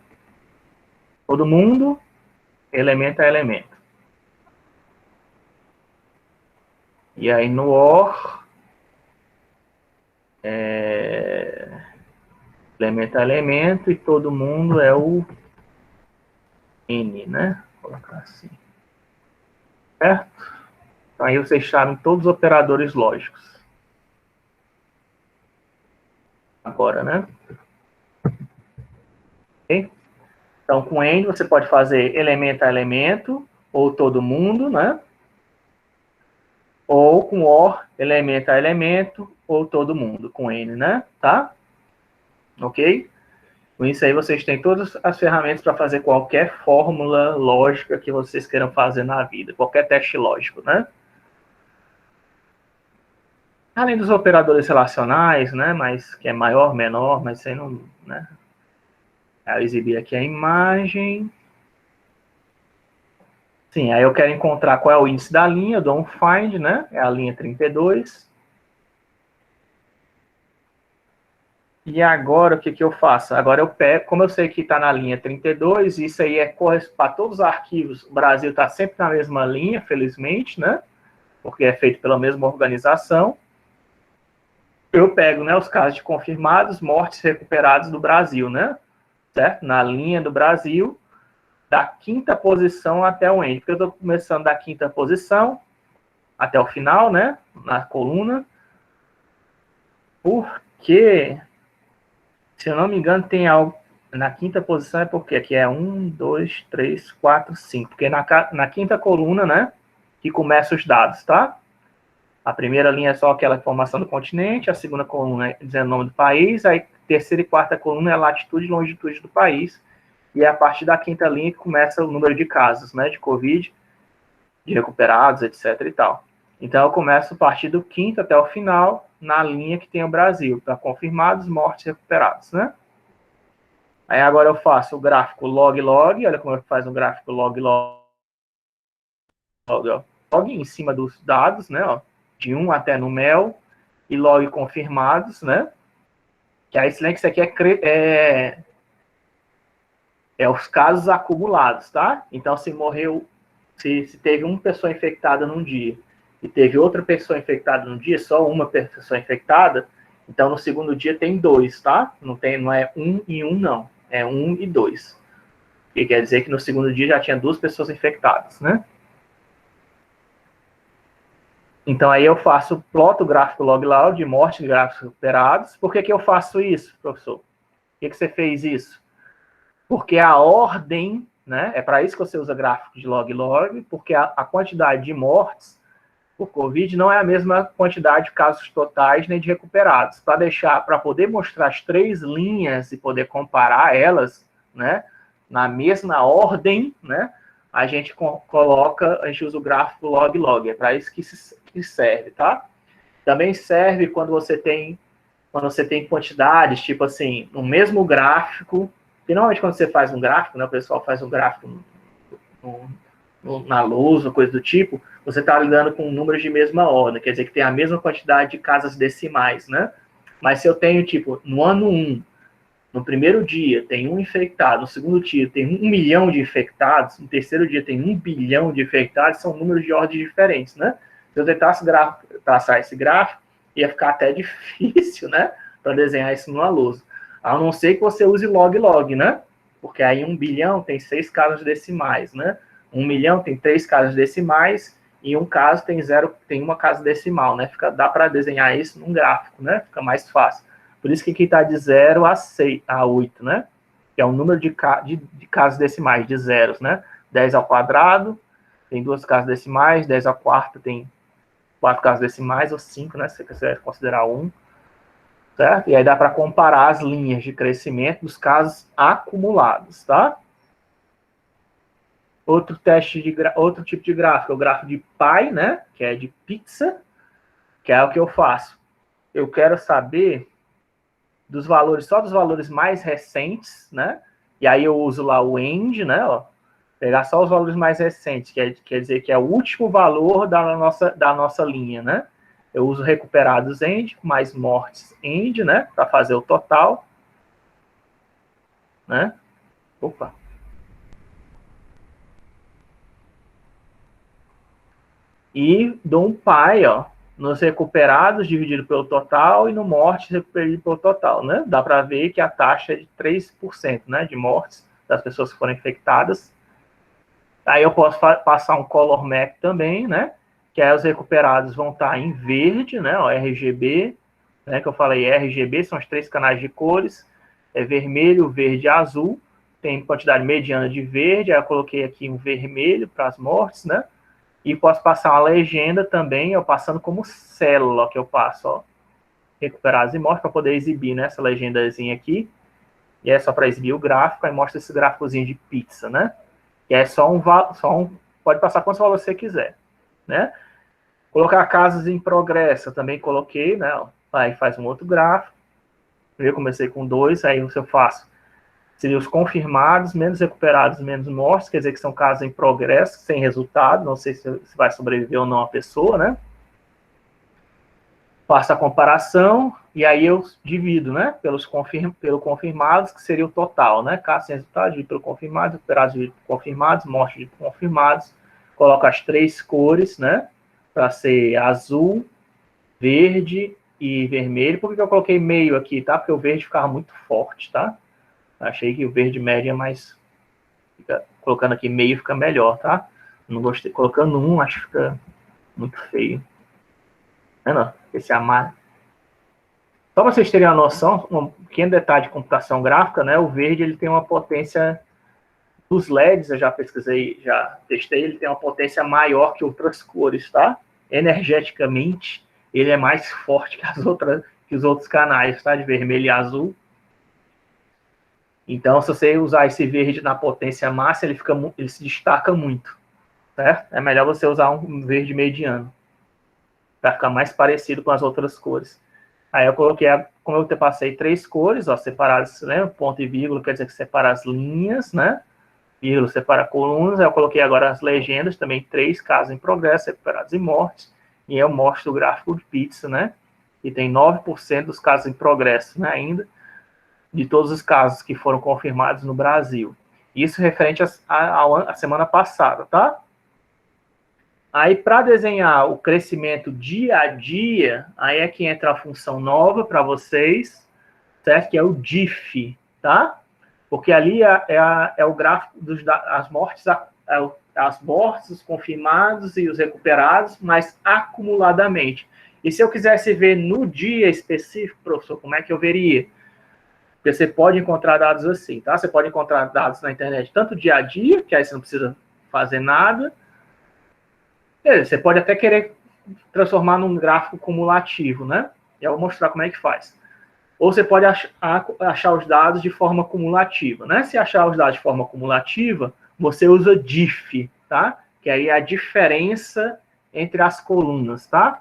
Todo mundo, elemento a elemento. E aí no OR, elemento a elemento, e todo mundo é o N, né? Vou colocar assim. Certo? Então aí vocês sabem todos os operadores lógicos. Agora, né? Ok? Então, com AND você pode fazer elemento a elemento, ou todo mundo, né? Ou com OR, elemento a elemento, ou todo mundo, com N, né? Tá? Ok? Com isso aí vocês têm todas as ferramentas para fazer qualquer fórmula lógica que vocês queiram fazer na vida, qualquer teste lógico, né? Além dos operadores relacionais, né? Mas que é maior, menor, mas você não, né? Eu exibir aqui a imagem. Sim, aí eu quero encontrar qual é o índice da linha, eu dou um find, né? É a linha 32. E agora, o que eu faço? Agora eu pego, como eu sei que está na linha 32, isso aí é para todos os arquivos, o Brasil está sempre na mesma linha, felizmente, né? Porque é feito pela mesma organização. Eu pego, né, os casos de confirmados, mortes recuperados do Brasil, né? Certo? Na linha do Brasil, da 5ª posição até o end. Porque eu estou começando da 5ª posição até o final, né? Na coluna. Porque, se eu não me engano, tem algo na 5ª posição, é porque aqui é 1, 2, 3, 4, 5. Porque na 5ª coluna, né? Que começa os dados, tá? A primeira linha é só aquela informação do continente, a segunda coluna é dizendo o nome do país, aí terceira e quarta coluna é a latitude e longitude do país, e é a partir da 5ª linha que começa o número de casos, né, de Covid, de recuperados, etc. e tal. Então, eu começo a partir do 5º até o final, na linha que tem o Brasil, para confirmados, mortes e recuperados, né? Aí agora eu faço o gráfico log-log, olha como faz um gráfico log-log, log em cima dos dados, né, ó, de 1 até no mel, e log confirmados, né? Que aí, se isso aqui é os casos acumulados, tá? Então, se morreu, se teve uma pessoa infectada num dia e teve outra pessoa infectada num dia, só uma pessoa infectada, então no segundo dia tem 2, tá? Não é 1 e 1, não. É 1 e 2. Que quer dizer que no segundo dia já tinha 2 pessoas infectadas, né? Então, aí eu ploto o gráfico log-log de morte de gráficos recuperados. Por que eu faço isso, professor? Por que você fez isso? Porque a ordem, né, é para isso que você usa gráfico de log-log, porque a quantidade de mortes por Covid não é a mesma quantidade de casos totais nem de recuperados. Para poder mostrar as 3 linhas e poder comparar elas, né, na mesma ordem, né, a gente usa o gráfico log-log, é para isso que serve, tá? Também serve quando você tem quantidades, tipo assim, no mesmo gráfico. Finalmente, quando você faz um gráfico, né, o pessoal faz um gráfico na lousa, coisa do tipo, você está lidando com números de mesma ordem, quer dizer que tem a mesma quantidade de casas decimais, né? Mas se eu tenho, tipo, no ano 1, no primeiro dia tem 1 infectado, no segundo dia tem 1 milhão de infectados, no terceiro dia tem 1 bilhão de infectados, são números de ordem diferentes, né? Se eu tentasse traçar esse gráfico, ia ficar até difícil, né? Para desenhar isso numa lousa. A não ser que você use log, né? Porque aí 1 bilhão tem 6 casas decimais, né? 1 milhão tem 3 casas decimais, e um caso tem uma casa decimal, né? Dá para desenhar isso num gráfico, né? Fica mais fácil. Por isso que aqui está de 0 a 8, né? Que é o número de casas decimais, de zeros, né? 10 ao quadrado, tem 2 casas decimais, 10 ao quarto tem 4 casas decimais, ou 5, né? Se você quiser considerar 1. Certo? E aí dá para comparar as linhas de crescimento dos casos acumulados, tá? Outro tipo de gráfico é o gráfico de pi, né? Que é de pizza, que é o que eu faço. Eu quero saber dos valores, só dos valores mais recentes, né? E aí eu uso lá o end, né? Ó, pegar só os valores mais recentes, que quer dizer que é o último valor da nossa linha, né? Eu uso recuperados end, mais mortes end, né? Para fazer o total, né? Opa. E dou um pi, ó, nos recuperados dividido pelo total e no mortes dividido pelo total, né? Dá para ver que a taxa é de 3%, né? De mortes das pessoas que foram infectadas. Aí eu posso passar um color map também, né? Que aí os recuperados vão estar em verde, né? O RGB, né? Que eu falei, RGB são os 3 canais de cores, é vermelho, verde e azul. Tem quantidade mediana de verde, aí eu coloquei aqui um vermelho para as mortes, né? E posso passar uma legenda também, eu passando como célula, que eu passo, ó. Recuperados e mortes, para poder exibir, né? Essa legendazinha aqui. E é só para exibir o gráfico, aí mostra esse gráficozinho de pizza, né? Que é só um, pode passar quantos valores você quiser, né? Colocar casas em progresso, eu também coloquei, né? Aí faz um outro gráfico. Eu comecei com 2, aí o que eu faço seria os confirmados, menos recuperados, menos mortos, quer dizer que são casos em progresso, sem resultado, não sei se vai sobreviver ou não a pessoa, né? Faço a comparação, e aí eu divido, né? Pelo confirmados, que seria o total, né? Caso sem resultado, divido pelo confirmado, recuperados divido pelo confirmados, mortes divido pelo confirmados, coloco as 3 cores, né? Para ser azul, verde e vermelho. Por que eu coloquei meio aqui, tá? Porque o verde ficava muito forte, tá? Achei que o verde médio é mais... colocando aqui meio fica melhor, tá? Não gostei. Colocando 1, acho que fica muito feio. Não, esse amarelo. Só para vocês terem uma noção, um pequeno detalhe de computação gráfica, né? O verde ele tem uma potência dos LEDs, eu já pesquisei, já testei, ele tem uma potência maior que outras cores, tá? Energeticamente, ele é mais forte que os outros canais, tá? De vermelho e azul. Então, se você usar esse verde na potência máxima, ele se destaca muito, certo? É melhor você usar um verde mediano, para ficar mais parecido com as outras cores. Aí eu coloquei, como eu passei 3 cores, ó, separadas, né? Ponto e vírgula quer dizer que separa as linhas, né? Vírgula separa colunas. Aí eu coloquei agora as legendas, também 3 casos em progresso, recuperados e mortes. E eu mostro o gráfico de pizza, né? E tem 9% dos casos em progresso, né? Ainda, de todos os casos que foram confirmados no Brasil. Isso referente à semana passada, tá? Aí, para desenhar o crescimento dia a dia, aí é que entra a função nova para vocês, certo? Que é o DIF, tá? Porque ali é o gráfico das mortes, as mortes, os confirmados e os recuperados, mas acumuladamente. E se eu quisesse ver no dia específico, professor, como é que eu veria? Porque você pode encontrar dados assim, tá? Você pode encontrar dados na internet, tanto dia a dia, que aí você não precisa fazer nada. Você pode até querer transformar num gráfico cumulativo, né? E eu vou mostrar como é que faz. Ou você pode achar os dados de forma cumulativa, né? Se achar os dados de forma cumulativa, você usa diff, tá? Que aí é a diferença entre as colunas, tá?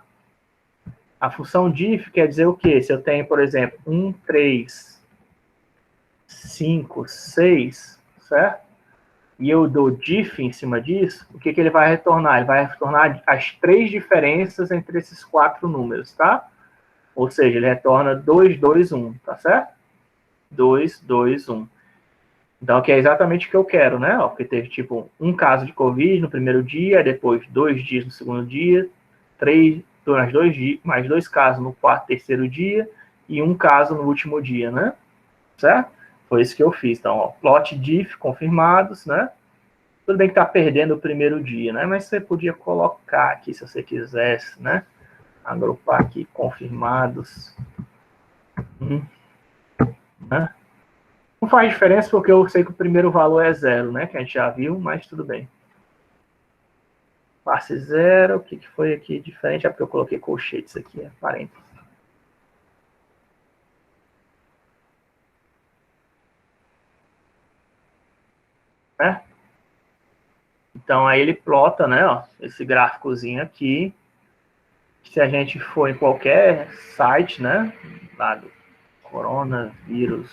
A função diff quer dizer o quê? Se eu tenho, por exemplo, 1, 3, 5, 6, certo? E eu dou diff em cima disso, o que ele vai retornar? Ele vai retornar as 3 diferenças entre esses 4 números, tá? Ou seja, ele retorna 2, 2, 1, tá certo? 2, 2, 1. Então, que é exatamente o que eu quero, né? Ó, porque teve, tipo, um caso de Covid no primeiro dia, depois 2 dias no segundo dia, mais 2 casos no quarto, terceiro dia e 1 caso no último dia, né? Certo? Foi isso que eu fiz. Então, ó, plot diff confirmados, né? Tudo bem que está perdendo o primeiro dia, né? Mas você podia colocar aqui, se você quisesse, né? Agrupar aqui confirmados. Né? Não faz diferença porque eu sei que o primeiro valor é 0, né? Que a gente já viu, mas tudo bem. Passe 0, o que foi aqui diferente? É porque eu coloquei colchetes aqui, é parênteses. Né? Então, aí ele plota, né, ó, esse gráficozinho aqui. Se a gente for em qualquer site, né, lá do coronavírus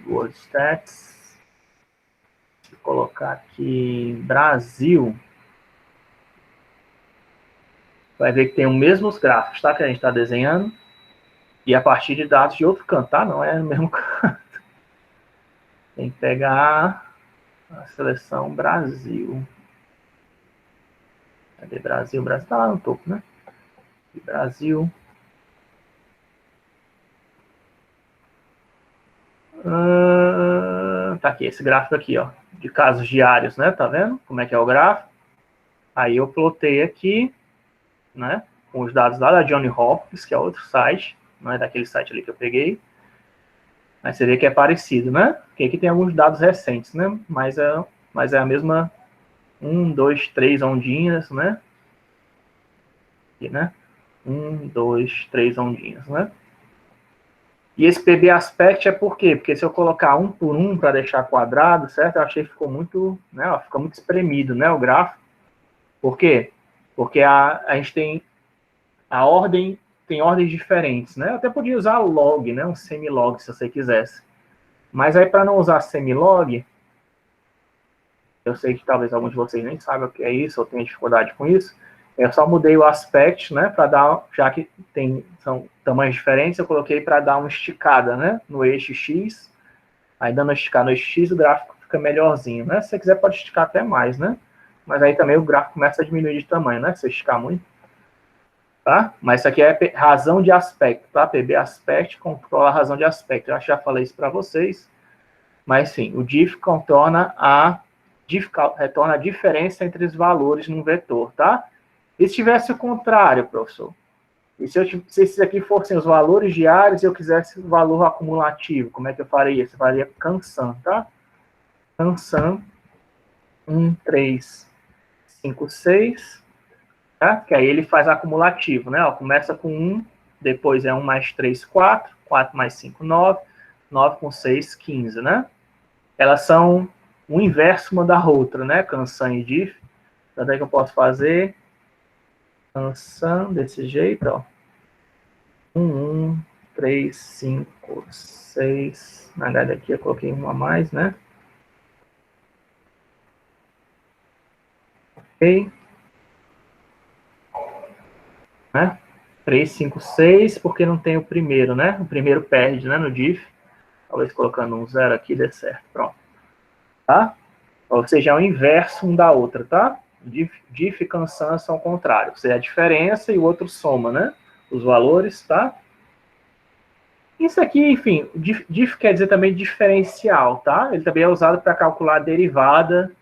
World Stats, se colocar aqui Brasil, vai ver que tem os mesmos gráficos, tá, que a gente está desenhando, e a partir de dados de outro canto, tá? Não é no mesmo canto. Tem que pegar a seleção Brasil. Cadê Brasil? O Brasil tá lá no topo, né? E Brasil. Tá aqui, esse gráfico aqui, ó, de casos diários, né? Tá vendo como é que é o gráfico? Aí eu plotei aqui, né? Com os dados lá da Johns Hopkins, que é outro site, não é daquele site ali que eu peguei. Mas você vê que é parecido, né? Porque aqui tem alguns dados recentes, né? Mas é a mesma 1, 2, 3 ondinhas, né? Aqui, né? 1, 2, 3 ondinhas, né? E esse PB Aspect é por quê? Porque se eu colocar 1 por 1 para deixar quadrado, certo? Eu achei que ficou muito, né? Ó, fica muito espremido, né? O gráfico. Por quê? Porque a gente tem a ordem, tem ordens diferentes, né? Eu até podia usar log, né? Um semilog, se você quisesse. Mas aí, para não usar semilog, eu sei que talvez alguns de vocês nem saibam o que é isso, ou tenham dificuldade com isso. Eu só mudei o aspect, né, para dar, já que são tamanhos diferentes, eu coloquei para dar uma esticada, né, no eixo X. Aí, dando uma esticada no eixo X, o gráfico fica melhorzinho, né? Se você quiser, pode esticar até mais, né? Mas aí também o gráfico começa a diminuir de tamanho, né? Se você esticar muito. Tá? Mas isso aqui é razão de aspecto, tá? PB Aspect controla a razão de aspecto. Eu já falei isso para vocês. Mas sim, o diff retorna a diferença entre os valores num vetor, tá? E se tivesse o contrário, professor? E se esses aqui fossem os valores diários e eu quisesse o valor acumulativo, como é que eu faria? Você faria Cansan, tá? Cansan 1, 3, 5, 6, tá? Que aí ele faz acumulativo, né? Ó, começa com 1, depois é 1 mais 3, 4, 4 mais 5, 9, 9 com 6, 15, né? Elas são o inverso uma da outra, né? Cansan e diff. Tanto é que eu posso fazer cansan desse jeito, ó. 1, 3, 5, 6. Na verdade, aqui eu coloquei uma a mais, né? Ok. Né? 3, 5, 6, porque não tem o primeiro, né? O primeiro perde, né? No diff. Talvez colocando um 0 aqui dê certo. Pronto. Tá? Ou seja, é o inverso um da outra, tá? Diff e cansan são contrários. Ou seja, a diferença e o outro soma, né? Os valores, tá? Isso aqui, enfim, diff quer dizer também diferencial, tá? Ele também é usado para calcular a derivada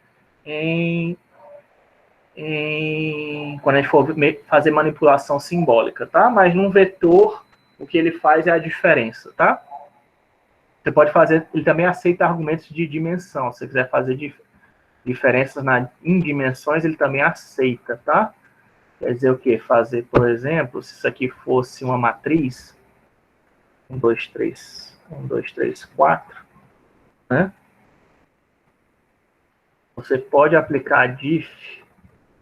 quando a gente for fazer manipulação simbólica, tá? Mas num vetor, o que ele faz é a diferença, tá? Você pode fazer, ele também aceita argumentos de dimensão. Se você quiser fazer diferenças em dimensões, ele também aceita, tá? Quer dizer o quê? Fazer, por exemplo, se isso aqui fosse uma matriz, 1, 2, 3, 1, 2, 3, 4, né? Você pode aplicar diff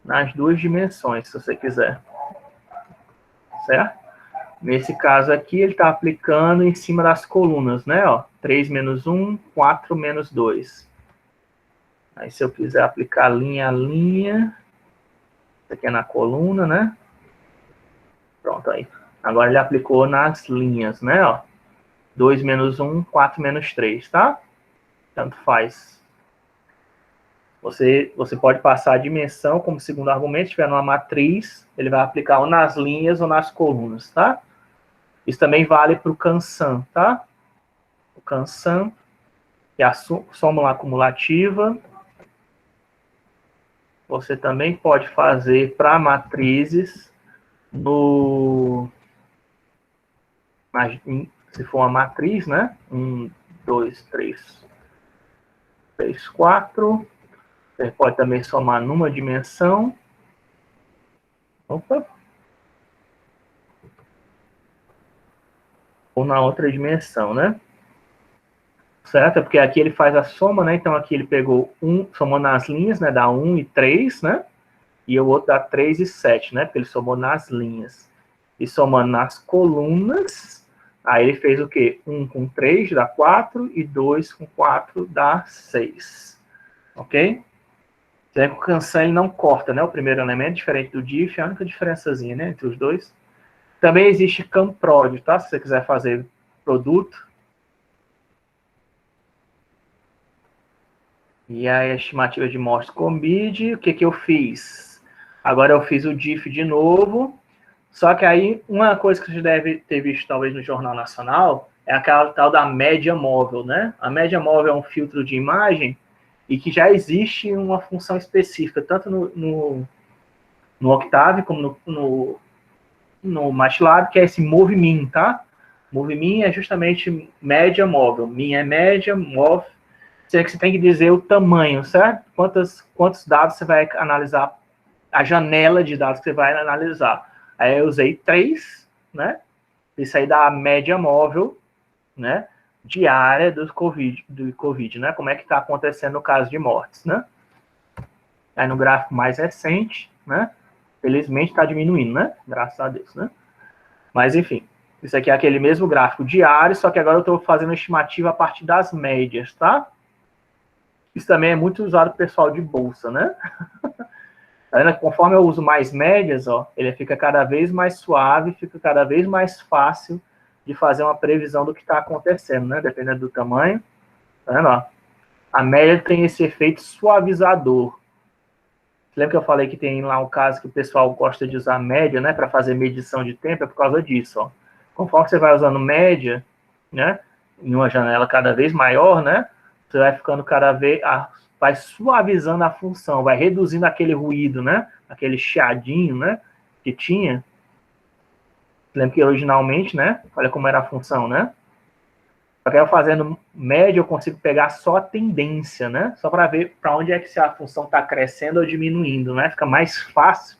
nas duas dimensões, se você quiser. Certo? Nesse caso aqui, ele está aplicando em cima das colunas, né? Ó, 3 menos 1, 4 menos 2. Aí, se eu quiser aplicar linha a linha, isso aqui é na coluna, né? Pronto, aí. Agora ele aplicou nas linhas, né? Ó, 2 menos 1, 4 menos 3, tá? Tanto faz. Você pode passar a dimensão como segundo argumento, se estiver numa matriz, ele vai aplicar ou nas linhas ou nas colunas, tá? Isso também vale para o Cansan, tá? O Cansan, que é a súmula acumulativa. Você também pode fazer para matrizes se for uma matriz, né? 1, 2, 3, 4. Você pode também somar numa dimensão. Opa. Ou na outra dimensão, né? Certo? Porque aqui ele faz a soma, né? Então aqui ele pegou somou nas linhas, né? Dá 1 e 3, né? E o outro dá 3 e 7, né? Porque ele somou nas linhas. E somando nas colunas, aí ele fez o quê? 1 com 3 dá 4 e 2 com 4 dá 6. Ok? Você vê que o Cansan ele não corta, né? O primeiro elemento, diferente do diff, é a única diferençazinha, né? Entre os dois. Também existe CAMPROD, tá? Se você quiser fazer produto. E aí a estimativa de mortes com BID, o que eu fiz? Agora eu fiz o diff de novo. Só que aí, uma coisa que você deve ter visto, talvez, no Jornal Nacional, é aquela tal da média móvel, né? A média móvel é um filtro de imagem e que já existe uma função específica, tanto no Octave como no MATLAB, que é esse MovMin, tá? MovMin é justamente média móvel. Min é média, mov, que você tem que dizer o tamanho, certo? Quantos dados você vai analisar, a janela de dados que você vai analisar. Aí eu usei 3, né? Isso aí dá a média móvel, né? Diária do COVID, né? Como é que está acontecendo no caso de mortes, né? Aí no gráfico mais recente, né? Felizmente está diminuindo, né? Graças a Deus, né? Mas enfim, isso aqui é aquele mesmo gráfico diário, só que agora eu estou fazendo estimativa a partir das médias, tá? Isso também é muito usado pelo pessoal de bolsa, né? Conforme eu uso mais médias, ó, ele fica cada vez mais suave, fica cada vez mais fácil de fazer uma previsão do que está acontecendo, né? Dependendo do tamanho. Tá vendo, ó? A média tem esse efeito suavizador. Lembra que eu falei que tem lá um caso que o pessoal gosta de usar média, né, para fazer medição de tempo? É por causa disso, ó. Conforme você vai usando média, né, em uma janela cada vez maior, né, você vai ficando cada vez, vai suavizando a função, vai reduzindo aquele ruído, né, aquele chiadinho, né, que tinha. Lembra que originalmente, né, olha como era a função, né? Só que eu fazendo média, eu consigo pegar só a tendência, né? Só para ver para onde é que se a função está crescendo ou diminuindo, né? Fica mais fácil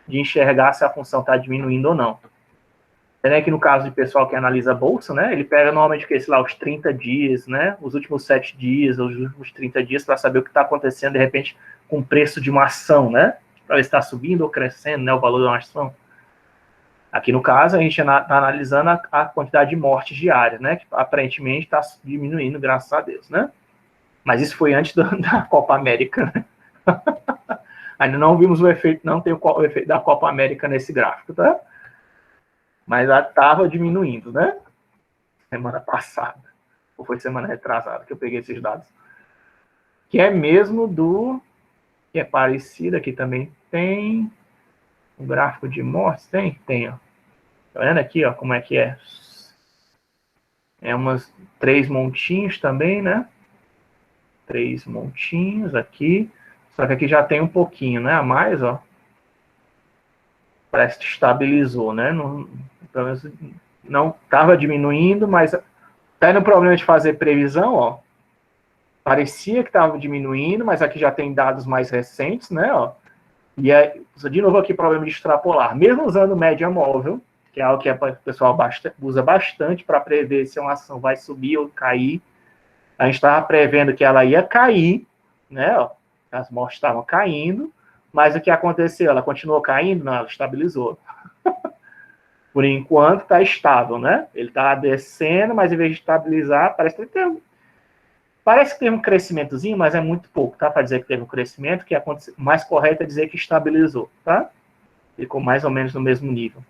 de enxergar se a função está diminuindo ou não. Que no caso de pessoal que analisa a bolsa, né? Ele pega normalmente, sei lá, os 30 dias, né? Os últimos 7 dias, os últimos 30 dias, para saber o que está acontecendo, de repente, com o preço de uma ação, né? Para ver se está subindo ou crescendo, né? O valor de uma ação. Aqui no caso, a gente está analisando a quantidade de mortes diárias, né? Que aparentemente está diminuindo, graças a Deus, né? Mas isso foi antes da Copa América, né? Ainda não vimos o efeito, não tem o efeito da Copa América nesse gráfico, tá? Mas já estava diminuindo, né? Semana passada, ou foi semana retrasada que eu peguei esses dados. Que é mesmo que é parecido, aqui também tem o gráfico de mortes, tem, ó. Tá vendo aqui, ó, como é que é? É umas 3 montinhos também, né? 3 montinhos aqui. Só que aqui já tem um pouquinho, né? A mais, ó. Parece que estabilizou, né? Não, pelo menos não estava diminuindo, mas tá no problema de fazer previsão, ó. Parecia que estava diminuindo, mas aqui já tem dados mais recentes, né? Ó. E aí, de novo aqui, problema de extrapolar. Mesmo usando média móvel, que é algo que o pessoal usa bastante para prever se uma ação vai subir ou cair, a gente estava prevendo que ela ia cair, né? Ó, as mortes estavam caindo, mas o que aconteceu? Ela continuou caindo? Não, ela estabilizou. Por enquanto está estável, né? Ele está descendo, mas em vez de estabilizar, parece que teve um crescimentozinho, mas é muito pouco, tá? Para dizer que teve um crescimento, que mais correto é dizer que estabilizou, tá? Ficou mais ou menos no mesmo nível.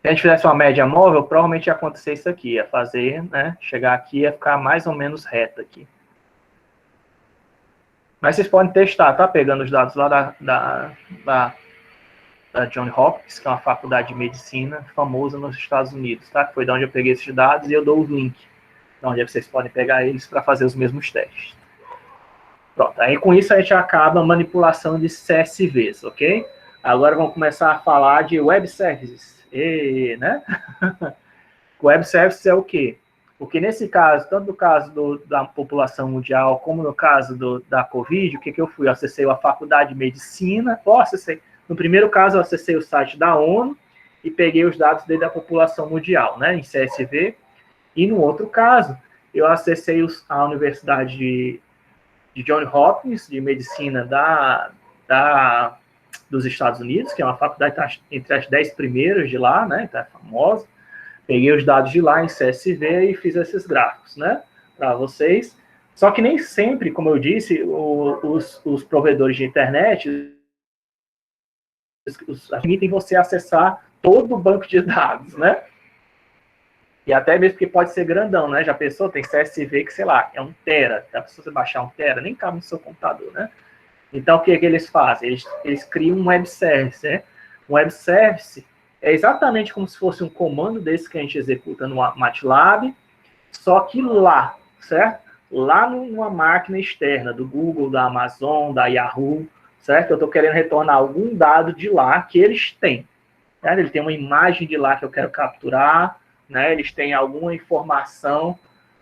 Se a gente fizesse uma média móvel, provavelmente ia acontecer isso aqui, ia fazer, né? Chegar aqui ia ficar mais ou menos reta aqui. Mas vocês podem testar, tá? Pegando os dados lá da Johns Hopkins, que é uma faculdade de medicina famosa nos Estados Unidos, tá? Que foi de onde eu peguei esses dados e eu dou os links de onde vocês podem pegar eles para fazer os mesmos testes. Pronto, aí com isso a gente acaba a manipulação de CSVs, ok? Agora vamos começar a falar de Web Services, né? Web Services é o quê? Porque nesse caso, tanto no caso da população mundial, como no caso da Covid, o que eu fui? Eu acessei a faculdade de medicina, no primeiro caso eu acessei o site da ONU e peguei os dados da população mundial, né, em CSV, e no outro caso, eu acessei a Universidade de Johns Hopkins, de medicina dos Estados Unidos, que é uma faculdade entre as 10 primeiras de lá, né, então é famosa. Peguei os dados de lá em CSV e fiz esses gráficos, né, para vocês. Só que nem sempre, como eu disse, os provedores de internet permitem você acessar todo o banco de dados, né? E até mesmo que pode ser grandão, né? Já pensou? Tem CSV que, sei lá, é 1 tera. Dá para você baixar 1 tera? Nem cabe no seu computador, né? Então, o que eles fazem? Eles criam um web service, né? Um web service é exatamente como se fosse um comando desse que a gente executa no MATLAB, só que lá, certo? Lá numa máquina externa, do Google, da Amazon, da Yahoo, certo? Eu estou querendo retornar algum dado de lá que eles têm. Né? Ele tem uma imagem de lá que eu quero capturar, né? Eles têm alguma informação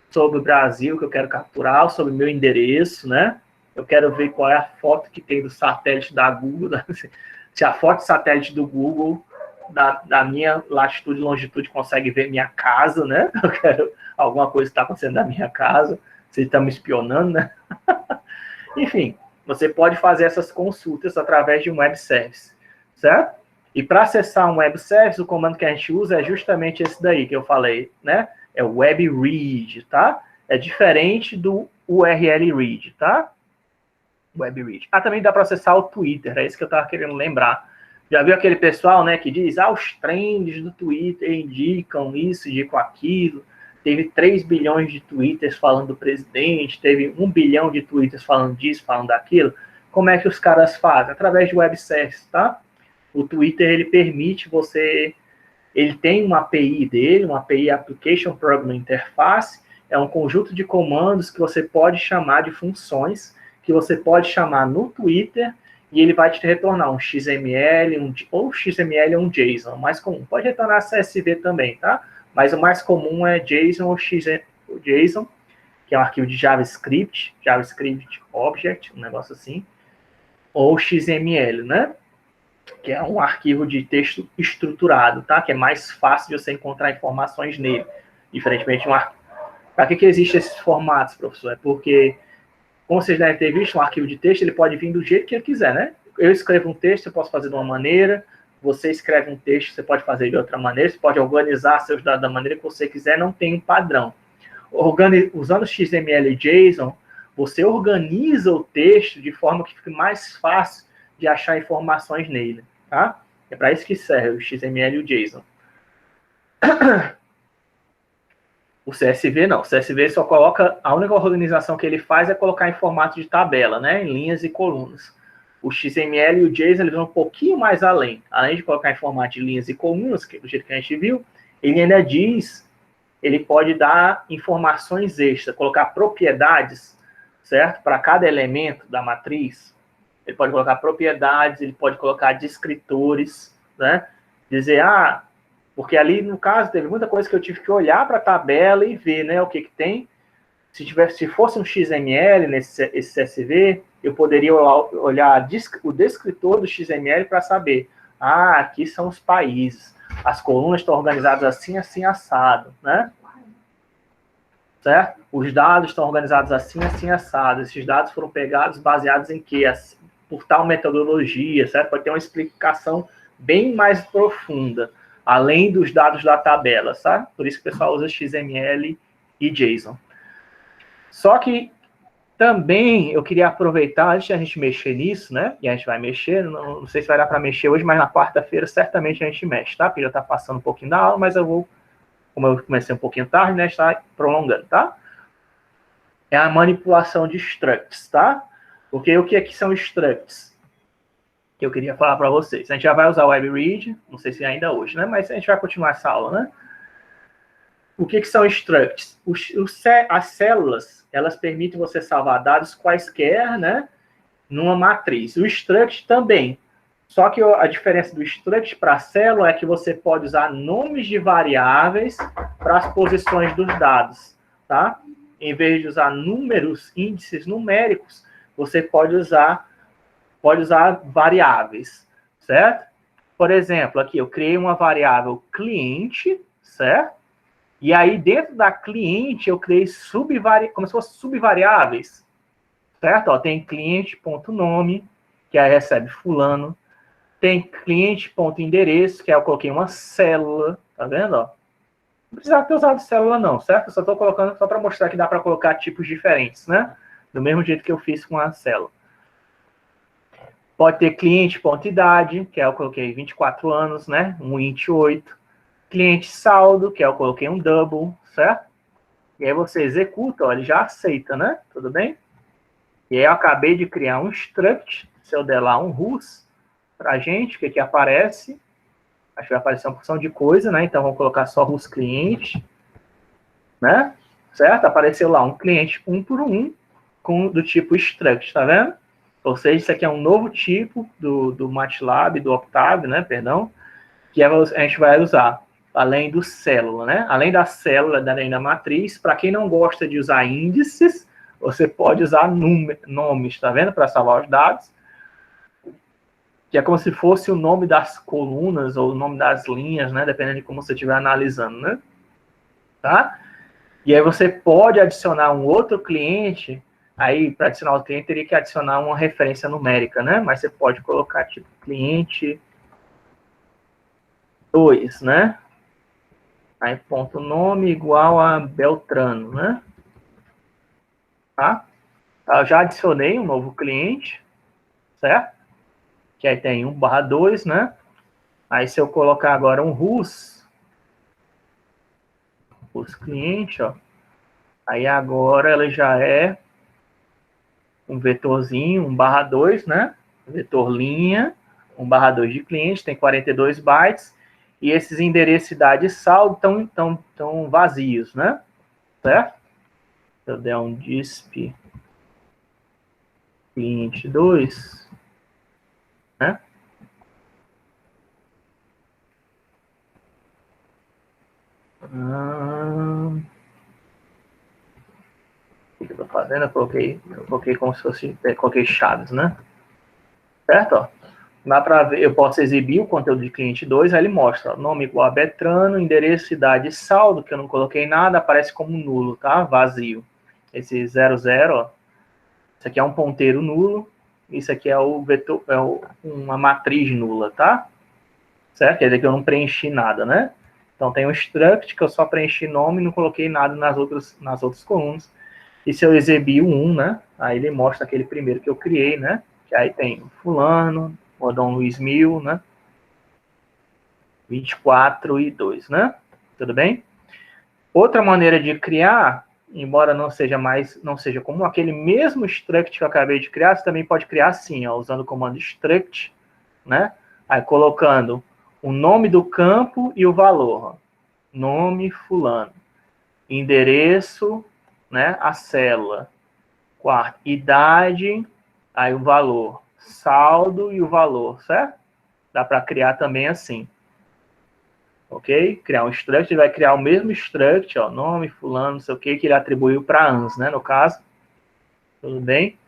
sobre o Brasil que eu quero capturar, sobre o meu endereço, né? Eu quero ver qual é a foto que tem do satélite da Google, se a foto de satélite do Google da minha latitude e longitude consegue ver minha casa, né? Eu quero alguma coisa que está acontecendo na minha casa, vocês estão me espionando, né? Enfim, você pode fazer essas consultas através de um web service, certo? E para acessar um web service, o comando que a gente usa é justamente esse daí que eu falei, né? É o web read, tá? É diferente do URL read, tá? Web read. Também dá para acessar o Twitter, é isso que eu estava querendo lembrar. Já viu aquele pessoal, né, que diz, os trends do Twitter indicam isso, indicam aquilo. Teve 3 bilhões de twitters falando do presidente, teve 1 bilhão de twitters falando disso, falando daquilo. Como é que os caras fazem? Através de web service, tá? O Twitter, ele permite você... Ele tem uma API dele, uma API Application Program Interface, é um conjunto de comandos que você pode chamar de funções, que você pode chamar no Twitter, e ele vai te retornar um XML, ou XML ou um JSON, o mais comum. Pode retornar CSV também, tá? Mas o mais comum é JSON ou JSON, que é um arquivo de JavaScript Object, um negócio assim, ou XML, né? Que é um arquivo de texto estruturado, tá? Que é mais fácil de você encontrar informações nele, diferentemente de um arquivo. Para que existem esses formatos, professor? É porque, como vocês devem ter visto, um arquivo de texto, ele pode vir do jeito que ele quiser, né? Eu escrevo um texto, eu posso fazer de uma maneira, você escreve um texto, você pode fazer de outra maneira, você pode organizar seus dados da maneira que você quiser, não tem um padrão. Usando XML e JSON, você organiza o texto de forma que fique mais fácil de achar informações nele, tá? É para isso que serve o XML e o JSON. O CSV não. O CSV só coloca... A única organização que ele faz é colocar em formato de tabela, né? Em linhas e colunas. O XML e o JSON, ele vão um pouquinho mais além. Além de colocar em formato de linhas e colunas, que do jeito que a gente viu, ele ainda diz... Ele pode dar informações extras, colocar propriedades, certo? Para cada elemento da matriz. Ele pode colocar propriedades, ele pode colocar descritores, né? Dizer, porque ali, no caso, teve muita coisa que eu tive que olhar para a tabela e ver, né, o que tem. Se fosse um XML esse CSV, eu poderia olhar o descritor do XML para saber, aqui são os países, as colunas estão organizadas assim, assim, assado, né? Certo? Os dados estão organizados assim, assim, assado. Esses dados foram pegados baseados em quê? Por tal metodologia, certo? Pode ter uma explicação bem mais profunda, além dos dados da tabela, sabe? Por isso que o pessoal usa XML e JSON. Só que também eu queria aproveitar, antes de a gente mexer nisso, né? E a gente vai mexer, não sei se vai dar para mexer hoje, mas na quarta-feira certamente a gente mexe, tá? Porque já está passando um pouquinho da aula, mas eu vou, como eu comecei um pouquinho tarde, né? Está prolongando, tá? É a manipulação de structs, tá? Porque o que é que são structs? Que eu queria falar para vocês. A gente já vai usar o WebRead, não sei se ainda hoje, né? Mas a gente vai continuar essa aula, né? O que são structs? As células, elas permitem você salvar dados quaisquer, né? Numa matriz. O struct também. Só que a diferença do struct para a célula é que você pode usar nomes de variáveis para as posições dos dados, tá? Em vez de usar números, índices numéricos, você pode usar variáveis, certo? Por exemplo, aqui eu criei uma variável cliente, certo? E aí, dentro da cliente, eu criei como se fossem subvariáveis, certo? Ó, tem cliente.nome, que aí recebe fulano. Tem cliente.endereço, que aí eu coloquei uma célula, tá vendo? Ó? Não precisava ter usado célula não, certo? Eu só estou colocando só para mostrar que dá para colocar tipos diferentes, né? Do mesmo jeito que eu fiz com a célula. Pode ter cliente.idade, que aí eu coloquei 24 anos, né? Um int 8. Cliente saldo, que aí eu coloquei um double, certo? E aí você executa, ó, ele já aceita, né? Tudo bem? E aí eu acabei de criar um struct, se eu der lá um rus pra gente, o que aparece? Acho que vai aparecer uma porção de coisa, né? Então vamos colocar só rus cliente, né? Certo? Apareceu lá um cliente um por um, do tipo struct, tá vendo? Ou seja, isso aqui é um novo tipo do MATLAB, do Octave, né? Perdão, que a gente vai usar. Além do célula, né? Além da célula, além da matriz, para quem não gosta de usar índices, você pode usar nomes, tá vendo? Para salvar os dados. Que é como se fosse o nome das colunas ou o nome das linhas, né? Dependendo de como você estiver analisando, né? Tá? E aí você pode adicionar um outro cliente. Aí, para adicionar o cliente, teria que adicionar uma referência numérica, né? Mas você pode colocar, tipo, cliente 2, né? Aí, ponto nome igual a Beltrano, né? Tá? Eu já adicionei um novo cliente, certo? Que aí tem 1/2, né? Aí, se eu colocar agora um rus cliente, ó. Aí, agora, ela já é um vetorzinho, 1/2, né? Vetor linha, 1/2 de cliente, tem 42 bytes. E esses endereços idade e saldo estão vazios, né? Certo? Se eu der um disp cliente 2, né? O que eu tô fazendo? Eu coloquei como se fosse, coloquei chaves, né? Certo? Ó. Dá para ver, eu posso exibir o conteúdo de cliente 2, aí ele mostra, ó, nome igual a Betrano, endereço, idade e saldo, que eu não coloquei nada, aparece como nulo, tá? Vazio. Esse 00, ó, isso aqui é um ponteiro nulo, isso aqui é o vetor, uma matriz nula, tá? Certo? Quer dizer que eu não preenchi nada, né? Então tem um struct que eu só preenchi nome e não coloquei nada nas outras colunas. E se eu exibir o 1, né? Aí ele mostra aquele primeiro que eu criei, né? Que aí tem fulano, o Dom Luiz Mil, né? 24 e 2, né? Tudo bem? Outra maneira de criar, embora não seja como aquele mesmo struct que eu acabei de criar, você também pode criar assim, ó, usando o comando struct, né? Aí colocando o nome do campo e o valor. Ó. Nome fulano. Endereço, né? A célula. Quarto, idade, aí o valor. Saldo e o valor, certo? Dá para criar também assim. Ok? Criar um struct, ele vai criar o mesmo struct, ó, nome, fulano, não sei o que ele atribuiu para ANS, né, no caso. Tudo bem?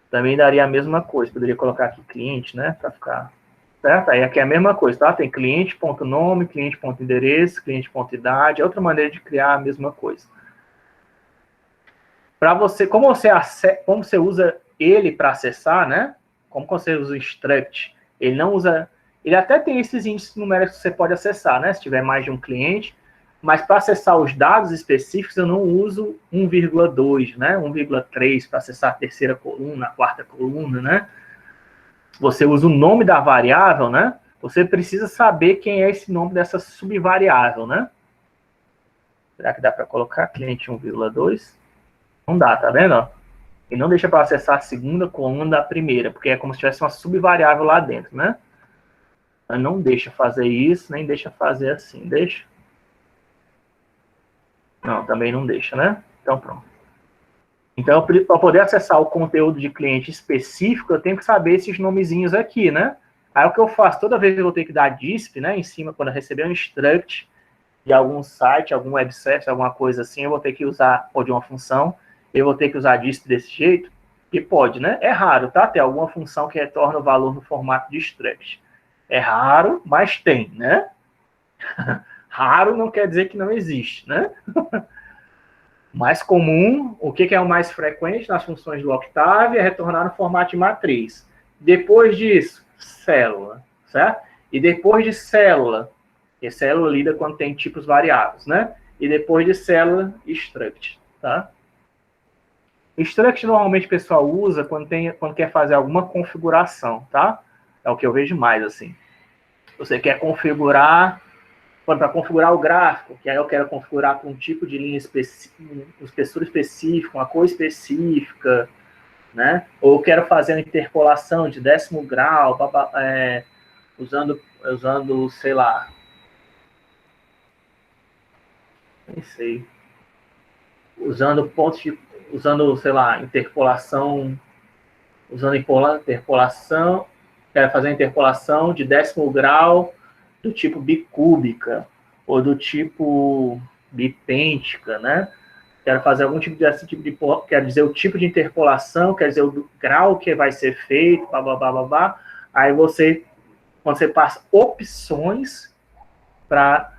Também daria a mesma coisa, poderia colocar aqui cliente, né, para ficar certo? Aí aqui é a mesma coisa, tá? Tem cliente.nome, cliente.endereço, cliente.idade, é outra maneira de criar a mesma coisa. Para você, como você usa ele para acessar, né? Como você usa o struct, ele não usa, ele até tem esses índices numéricos que você pode acessar, né? Se tiver mais de um cliente, mas para acessar os dados específicos eu não uso 1,2, né? 1,3 para acessar a terceira coluna, a quarta coluna, né? Você usa o nome da variável, né? Você precisa saber quem é esse nome dessa subvariável, né? Será que dá para colocar cliente 1,2? Não dá, tá vendo? E não deixa para acessar a segunda coluna da primeira, porque é como se tivesse uma subvariável lá dentro, né? Não deixa fazer isso, nem deixa fazer assim. Deixa? Não, também não deixa, né? Então, pronto. Então, para poder acessar o conteúdo de cliente específico, eu tenho que saber esses nomezinhos aqui, né? Aí o que eu faço? Toda vez eu vou ter que dar disp, né? Em cima, quando eu receber um instruct de algum site, algum web service, alguma coisa assim, eu vou ter que usar, ou de uma função, eu vou ter que usar disp desse jeito, e pode, né? É raro, tá? Ter alguma função que retorna o valor no formato de struct. É raro, mas tem, né? Raro não quer dizer que não existe, né? Mais comum, o que é o mais frequente nas funções do Octave é retornar no formato de matriz. Depois disso, célula, certo? E depois de célula, e célula lida quando tem tipos variáveis, né? E depois de célula, struct, tá? Struct normalmente o pessoal usa quando quer fazer alguma configuração, tá? É o que eu vejo mais, assim. Você quer configurar, para configurar o gráfico, que aí eu quero configurar com um tipo de linha específica, uma espessura específica, uma cor específica, né? Ou eu quero fazer uma interpolação de 10º grau, usando, sei lá, nem sei, usando, sei lá, interpolação, quero fazer a interpolação de 10º grau do tipo bicúbica, ou do tipo bipêntica, né? Quero fazer algum tipo de quer dizer o tipo de interpolação, quer dizer o grau que vai ser feito, blá, blá, blá, blá, blá. Aí quando você passa opções para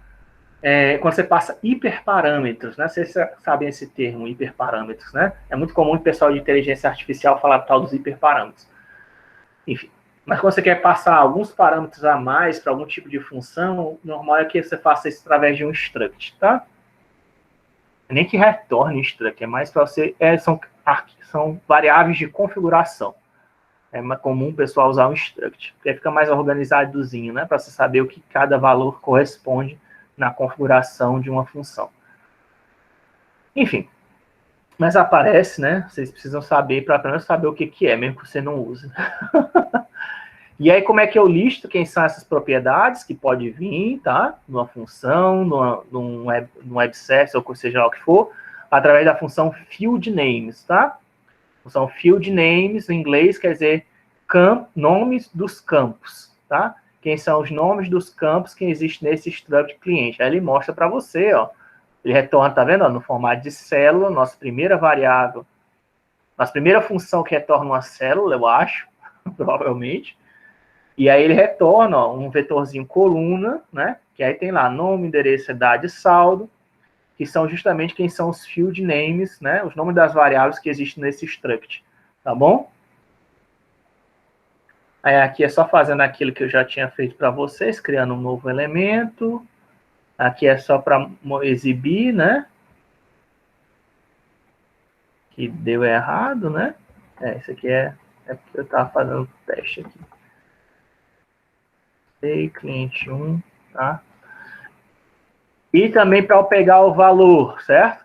quando você passa hiperparâmetros, né? Vocês sabem esse termo, hiperparâmetros, né? É muito comum o pessoal de inteligência artificial falar tal dos hiperparâmetros. Enfim. Mas quando você quer passar alguns parâmetros a mais para algum tipo de função, o normal é que você faça isso através de um struct, tá? Nem que retorne struct, é mais para você... são variáveis de configuração. É mais comum o pessoal usar um struct, porque fica mais organizadozinho, né? Para você saber o que cada valor corresponde na configuração de uma função. Enfim, mas aparece, né? Vocês precisam saber, para pelo menos saber o que é, mesmo que você não use. E aí, como é que eu listo quem são essas propriedades que pode vir, tá? Numa função, num web service, ou seja lá o que for, através da função field names, tá? Função field names, em inglês, quer dizer nomes dos campos, tá? Quem são os nomes dos campos que existem nesse struct cliente. Aí ele mostra para você, ó. Ele retorna, tá vendo? Ó, no formato de célula, nossa primeira variável, nossa primeira função que retorna uma célula, eu acho, provavelmente. E aí ele retorna, ó, um vetorzinho coluna, né? Que aí tem lá nome, endereço, idade, saldo, que são justamente quem são os field names, né? Os nomes das variáveis que existem nesse struct, tá bom? Aí aqui é só fazendo aquilo que eu já tinha feito para vocês, criando um novo elemento. Aqui é só para exibir, né? Que deu errado, né? Isso aqui é porque eu estava fazendo teste aqui. Cliente 1, tá? E também para eu pegar o valor, certo?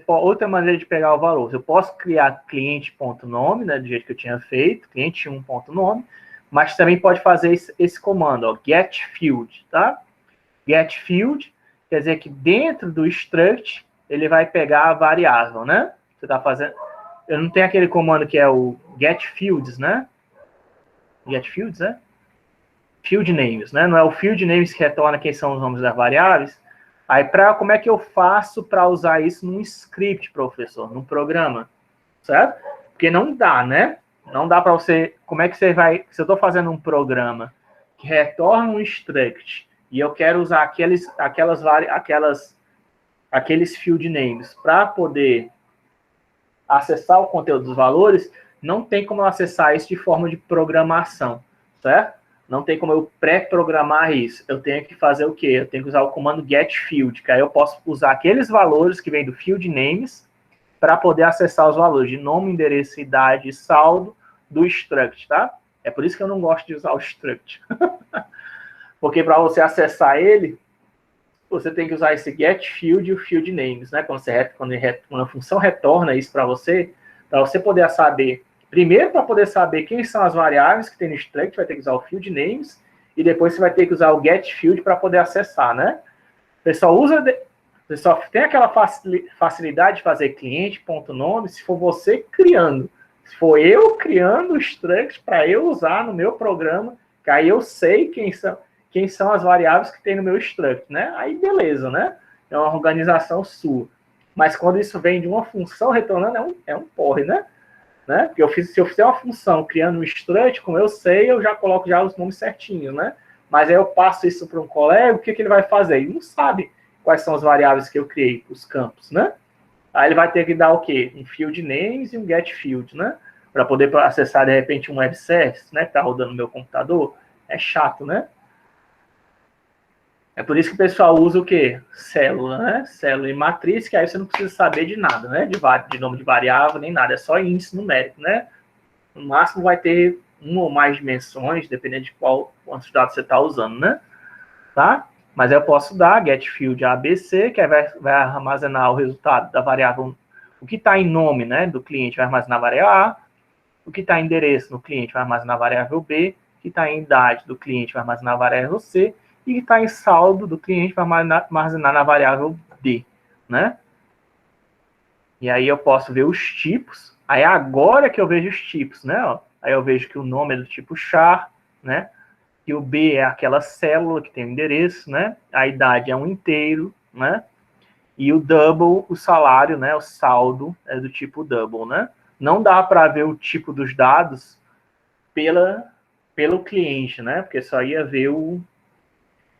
Outra maneira de pegar o valor, eu posso criar cliente.nome, né, do jeito que eu tinha feito, cliente1.nome, mas também pode fazer esse comando, ó, getField, tá? GetField quer dizer que dentro do struct ele vai pegar a variável, né? Você está fazendo... Eu não tenho aquele comando que é o getFields, né? GetFields, né? Field names, né? Não é o field names que retorna quem são os nomes das variáveis. Aí, como é que eu faço para usar isso num script, professor, num programa, certo? Porque não dá, né? Não dá para você... Como é que você vai... Se eu estou fazendo um programa que retorna um struct e eu quero usar aqueles field names para poder acessar o conteúdo dos valores, não tem como eu acessar isso de forma de programação, certo? Não tem como eu pré-programar isso. Eu tenho que fazer o quê? Eu tenho que usar o comando getField, que aí eu posso usar aqueles valores que vêm do field names para poder acessar os valores de nome, endereço, idade e saldo do struct, tá? É por isso que eu não gosto de usar o struct. Porque para você acessar ele, você tem que usar esse getField e o field names, né? Quando a função retorna isso para você Para você poder saber, primeiro para poder saber quem são as variáveis que tem no struct, vai ter que usar o field names, e depois você vai ter que usar o get field para poder acessar, né? Você só tem aquela facilidade de fazer cliente.nome se for você criando. Se for eu criando o struct para eu usar no meu programa, que aí eu sei quem são as variáveis que tem no meu struct, né? Aí beleza, né? É uma organização sua. Mas quando isso vem de uma função retornando, é um porre, né? Porque se eu fizer uma função criando um struct, como eu sei, eu já coloco já os nomes certinhos, né? Mas aí eu passo isso para um colega, o que ele vai fazer? Ele não sabe quais são as variáveis que eu criei, os campos, né? Aí ele vai ter que dar o quê? Um field names e um get field, né? Para poder acessar, de repente, um web service, né? Que está rodando no meu computador. É chato, né? É por isso que o pessoal usa o quê? Célula, né? Célula e matriz, que aí você não precisa saber de nada, né? De nome de variável, nem nada. É só índice numérico, né? No máximo vai ter uma ou mais dimensões, dependendo de quantos dados você está usando, né? Tá? Mas eu posso dar get field ABC, que vai armazenar o resultado da variável, o que está em nome, né, do cliente vai armazenar a variável A, o que está em endereço no cliente vai armazenar a variável B, o que está em idade do cliente vai armazenar a variável C, e o que está em saldo do cliente vai armazenar na variável D, né? E aí eu posso ver os tipos, aí agora que eu vejo os tipos, né, ó, aí eu vejo que o nome é do tipo char, né, que o B é aquela célula que tem o endereço, né? A idade é um inteiro, né? E o double, o salário, né? O saldo é do tipo double, né? Não dá para ver o tipo dos dados pelo cliente, né? Porque só ia ver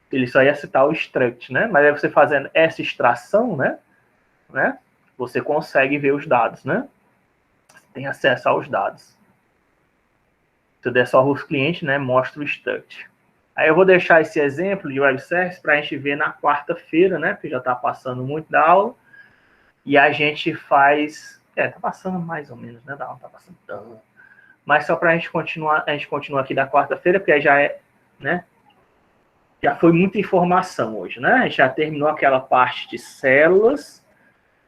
ele só ia citar o struct, né? Mas aí você fazendo essa extração, né? Você consegue ver os dados, né? Você tem acesso aos dados. Se eu der só os clientes, né? Mostra o struct. Aí eu vou deixar esse exemplo de web service para a gente ver na quarta-feira, né? Porque já está passando muito da aula. E a gente faz... tá passando mais ou menos, né? Não está passando tanto. Mas só para a gente continua aqui da quarta-feira, porque aí já é, né? Já foi muita informação hoje, né? A gente já terminou aquela parte de células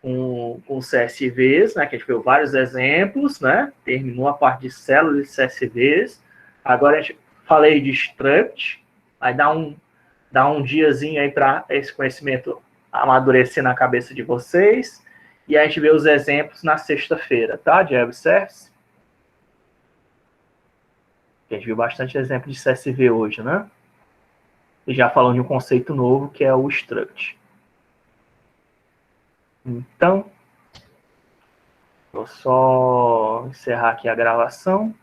com CSVs, né? Que a gente viu vários exemplos, né? Terminou a parte de células e CSVs. Agora a gente falei de struct, aí dá um diazinho aí para esse conhecimento amadurecer na cabeça de vocês, e a gente vê os exemplos na sexta-feira, tá? De web service. A gente viu bastante exemplo de CSV hoje, né? E já falando de um conceito novo, que é o struct. Então, vou só encerrar aqui a gravação.